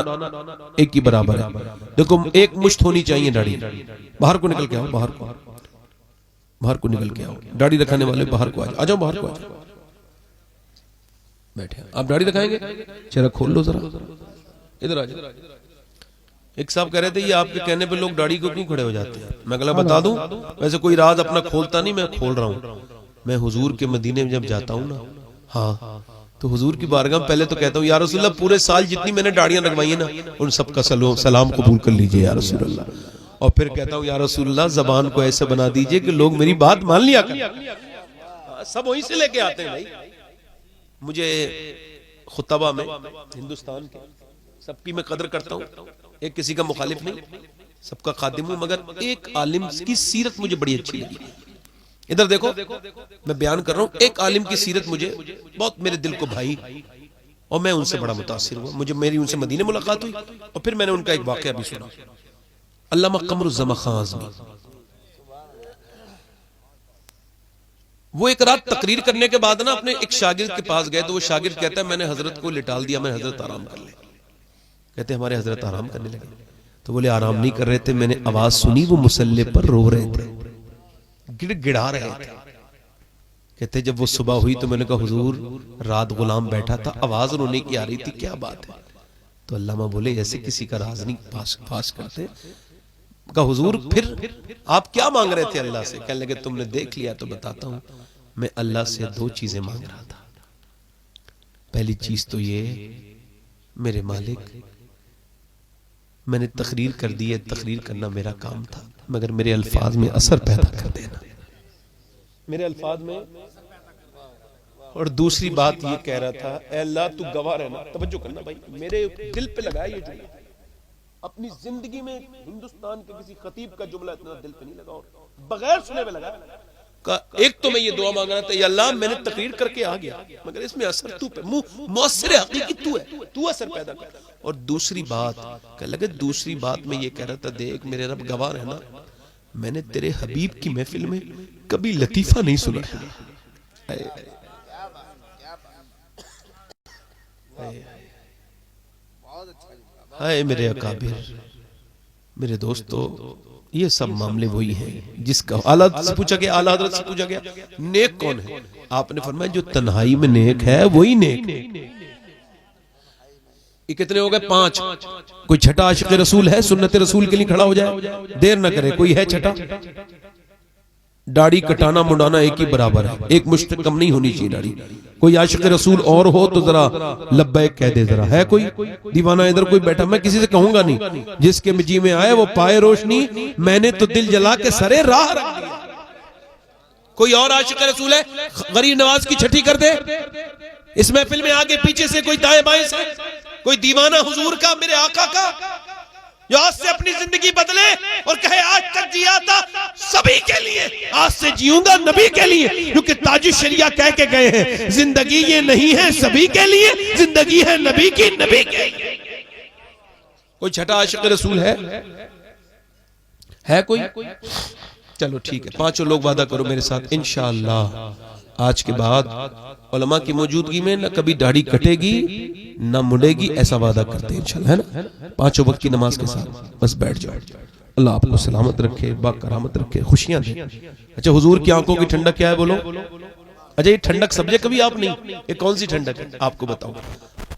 एक ही बराबर है। देखो एक मुश्त होनी चाहिए दाढ़ी। बाहर को निकल के आओ, बाहर को निकल के आओ। दाढ़ी रखने वाले बाहर को आ जाओ, बाहर को आ जाओ, बैठे। आप दाढ़ी रखाएंगे? चेहरा खोल लो जरा, इधर आ जाओ। एक साहब कह रहे थे ये आपके कहने पे लोग दाढ़ी को क्यों खड़े हो जाते हैं? मैं गला बता दूं, वैसे कोई राज अपना खोलता नहीं, मैं खोल रहा हूं। मैं हुजूर के मदीने में जब जाता हूं ना, हाँ, तो हुजूर की बारगाह में पहले तो कहता हूँ या रसूल अल्लाह पूरे साल जितनी मैंने दाढ़ियां लगवाई है ना उन सबका सलाम कबूल कर लीजिए या रसूल अल्लाह। और फिर कहता हूँ या रसूल अल्लाह जबान को ऐसे बना दीजिए कि लोग मेरी बात मान लिया कर। सब वहीं से लेके आते हैं भाई। मुझे खुतबा में हिंदुस्तान के सबकी मैं कदर करता हूँ, एक किसी का मुखालिफ नहीं, सबका खादिम हूं, मगर एक आलिम की सीरत मुझे बड़ी अच्छी लगी। इधर देखो, मैं बयान कर रहा हूं, एक आलिम की सीरत मुझे बहुत मेरे दिल को भाई और मैं उनसे बड़ा मुतासिर हुआ। मुझे मेरी उनसे मदीने मुलाकात हुई और फिर मैंने उनका एक वाकया भी सुना। अल्लामा कमरुज़्ज़मा खां आज़मी, वो एक रात तकरीर करने के बाद ना अपने एक शागिर्द के पास गए, तो वो शागिर्द कहता है मैंने हजरत को लिटाल दिया, मैं हजरत आराम कर ले। कहते हमारे हजरत आराम करने लगे। तो बोले आराम नहीं कर रहे थे, मैंने आवाज सुनी वो मुसल्ले पर रो रहे थे, गिड़गिड़ा रहे थे। कहते जब वो सुबह हुई तो मैंने कहा हुजूर रात गुलाम बैठा था, आवाज रोने की आ रही थी, क्या बात है? तो अल्लामा बोले ऐसे किसी का राज नहीं फाश करते। कहा हुजूर फिर आप क्या मांग रहे थे अल्लाह से? कहने लगे तुमने देख लिया तो बताता हूं, मैं अल्लाह से दो चीजें मांग रहा था। पहली चीज तो ये मेरे मालिक, मैंने तकरीर कर दी है, तकरीर करना मेरा काम था, मगर मेरे अल्फाज में असर पैदा कर देना, मेरे अल्फाज में। और दूसरी बात ये कह रहा था, ए अल्लाह तू गवाह रहना, तवज्जो करना भाई, मेरे दिल पे लगाया ये जुमला। अपनी जिंदगी में हिंदुस्तान के किसी खतीब का जुमला इतना दिल पे नहीं लगा और बगैर सुने में लगा। एक तो मैं ये दुआ मांग रहा था, या अल्लाह मैंने तकरीर करके आ गया, मगर इसमें असर तू पे, मुअस्सिर हकीकी तू है, तू असर पैदा कर। और दूसरी बात कह लगे, दूसरी बात मैं ये कह रहा था, देख मेरे रब गवाह रहना, मैंने तेरे हबीब की महफिल में कभी लतीफा नहीं सुना। हाय मेरे अकाबिर, मेरे दोस्तों, ये सब मामले वही हैं जिसका आला से पूछा गया, आला हजरत से पूछा गया नेक कौन है? आपने फरमाया जो तन्हाई में नेक है वही नेक। ये कितने हो गए? 5। कोई छठा आशिक रसूल है, सुन्नत रसूल के लिए खड़ा हो जाए, देर ना करे। कोई है छठा? दाढ़ी कटाना मुंडाना एक ही बराबर है, एक मुश्त कम नहीं होनी चाहिए दाढ़ी। कोई आशिक रसूल और हो तो जरा लब्बैक कह दे जरा। है कोई दीवाना इधर कोई बैठा? मैं किसी से कहूंगा नहीं, जिसके जी में आए वो पाए रोशनी, मैंने तो दिल जला के सरे राह रख दिया। कोई और आशिक रसूल है? गरीब नवाज की छठी कर दे। इस महफिल में आगे पीछे से कोई दाएं बाएं से कोई दीवाना हुजूर का, मेरे आका का, जो आज से अपनी जिंदगी बदले और कहे आज तक जिया था सभी के लिए, आज से जीऊंगा नबी के लिए, क्योंकि ताजुश शरिया कह के गए हैं जिंदगी ये नहीं है सभी के लिए, जिंदगी है नबी की, नबी के लिए। कोई छठा आशिक रसूल है कोई? चलो ठीक है, 5 लोग वादा करो मेरे साथ, इंशाअल्लाह आज के बाद उलमा की मौजूदगी में न कभी दाढ़ी कटेगी न मुड़ेगी, ऐसा वादा करते हैं इंशाअल्लाह, है ना? 5 वक्त की नमाज के साथ बस बैठ जाओ। अल्लाह आपको सलामत रखे, बाकरामत रखे, खुशियां दे। अच्छा हुजूर की आंखों की ठंडक क्या है बोलो? अच्छा ये ठंडक समझे कभी आप नहीं? ये कौन सी ठंडक है आपको बताओ।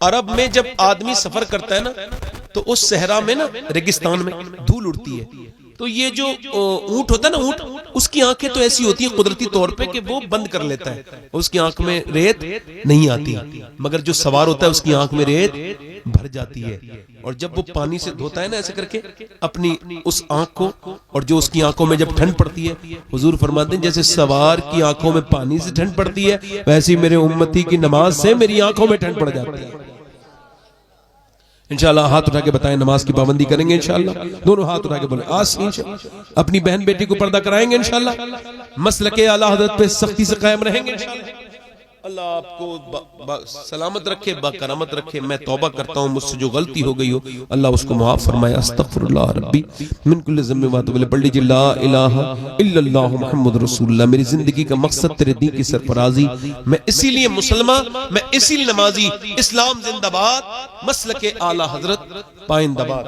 अरब में जब आदमी सफर करता है ना, तो उस सहरा में ना, रेगिस्तान में धूल उड़ती है, तो ये जो ऊंट होता है ना, ऊंट, उसकी आंखें तो ऐसी होती हैं कुदरती तौर पे कि वो बंद कर लेता है, उसकी आंख में रेत नहीं आती, मगर जो सवार होता है उसकी आंख में रेत भर जाती है। और जब वो पानी से धोता है ना ऐसे करके अपनी उस आंख को, और जो उसकी आंखों में जब ठंड पड़ती है, हुजूर फरमाते हैं जैसे सवार की आंखों में पानी से ठंड पड़ती है, वैसी मेरे उम्मती की नमाज से मेरी आंखों में ठंड पड़ जाती है। इंशाल्लाह हाथ उठा के बताएं, नमाज की पाबंदी करेंगे इंशाल्लाह। दोनों हाथ उठा के बोले आज से इंशाल्लाह अपनी बहन बेटी को पर्दा कराएंगे इंशाल्लाह। मसलके आला हज़रत पे सख्ती से कायम रहेंगे इंशाल्लाह। अल्लाह आपको सलामत रखे, बाकरामत रखे। मैं तौबा करता हूँ मुझसे जो गलती हो गई हो अल्लाह उसको माफ फरमाए। अस्तगफिरुल्लाह रब्बी मिन कुल्लि ज़म्बिन व अतूबु इलैह। पढ़ लीजिए ला इलाहा इल्लल्लाह मुहम्मद रसूलुल्लाह। मेरी जिंदगी का मकसद तेरे दीन की सरफराजी, मैं इसीलिए मुसलमान, मैं इसीलिए नमाजी। इस्लाम जिंदाबाद, मसलके आला हजरत पाइंदाबाद।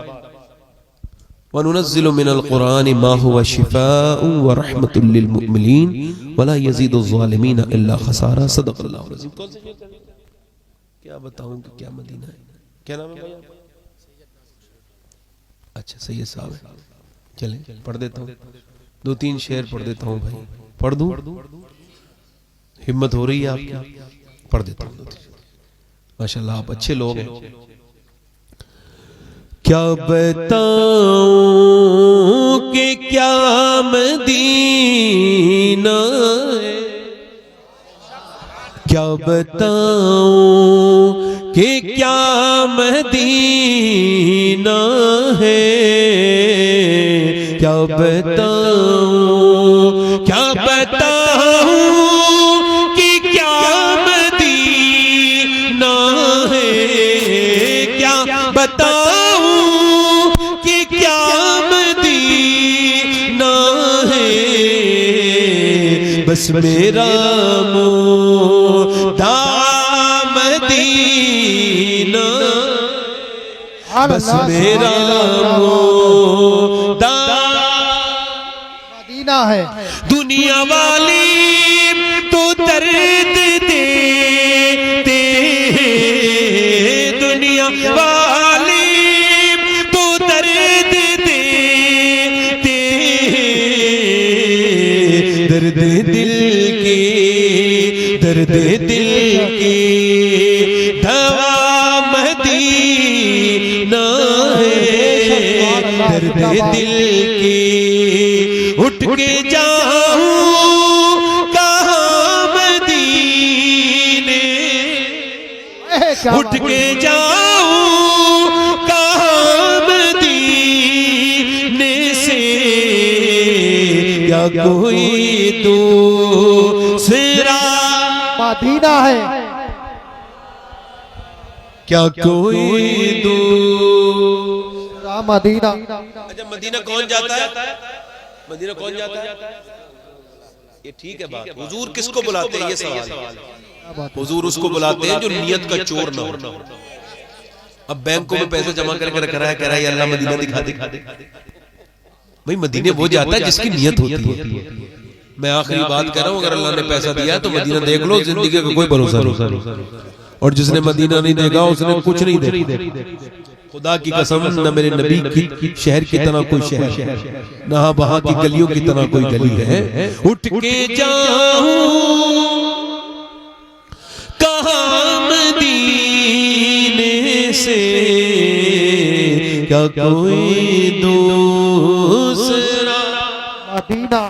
वनुनज़्ज़िलु मिनल क़ुरआनि मा हुवा शिफ़ाउन व रहमतुल लिल मुमिनीन वला यज़ीदु ज़ालिमीन इल्ला खसारा। सदक़ल्लाहुल अज़ीम। कौन से शेर? क्या बताऊं कि क्या मदीना है। क्या नाम है भाई? अच्छा सैयद साहब है। चलें पढ़ देता हूँ, 2-3 शेर पढ़ देता हूँ भाई। पढ़ दूं? हिम्मत हो रही है आपकी? पढ़ देता हूँ। माशाल्लाह आप अच्छे लोग हैं। क्या बताऊं कि क्या मदीना है, क्या बताऊं कि क्या मदीना है, क्या बताऊं, क्या बताऊं कि क्या मदीना है, क्या बताऊं कि क्या मदीना है। बस मेरा मुद्दा मदीना, बस मेरा मुद्दा मदीना है। दुनिया वाली तो दर्द देते हैं, दुनिया वाली तो दर्द देते हैं। दर्द दिल की, दर्द दिल की दवा मदीना है। दर्द दिल की उठ के जाऊं कहाँ मदीने, उठ के जाऊं कहाँ मदीने से, क्या कोई दूसरा मदीना है, क्या कोई दूसरा मदीना। अच्छा मदीना कौन जाता है? मदीना कौन जाता है? ये ठीक है बात। हुजूर किसको बुलाते हैं ये सवाल है। हुजूर उसको बुलाते हैं जो नियत का चोर ना हो। अब बैंकों में पैसे जमा करके रख रहा है, कह रहा है अल्लाह मदीना दिखा दे। भाई मदीने वो जाता है जिसकी नियत होती है। मैं आखिरी बात कर रहा हूँ, अगर अल्लाह ने पैसा दिया तो मदीना देख लो, जिंदगी का कोई भरोसा नहीं। और जिसने मदीना नहीं देखा उसने कुछ नहीं देखा। खुदा की कसम, न मेरे नबी की शहर की तरह कोई शहर है, न वहां की गलियों की तरह कोई गली है। उठ के जाऊं कहाँ मदीने से, क्या कोई दूसरा मदीना।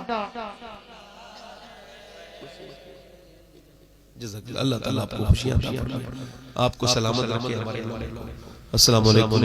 जज़ाकल्लाह। अल्लाह ताला आपको खुशियां अता फरमाए, आपको सलामत रखे। हमारे अस्सलाम वालेकुम।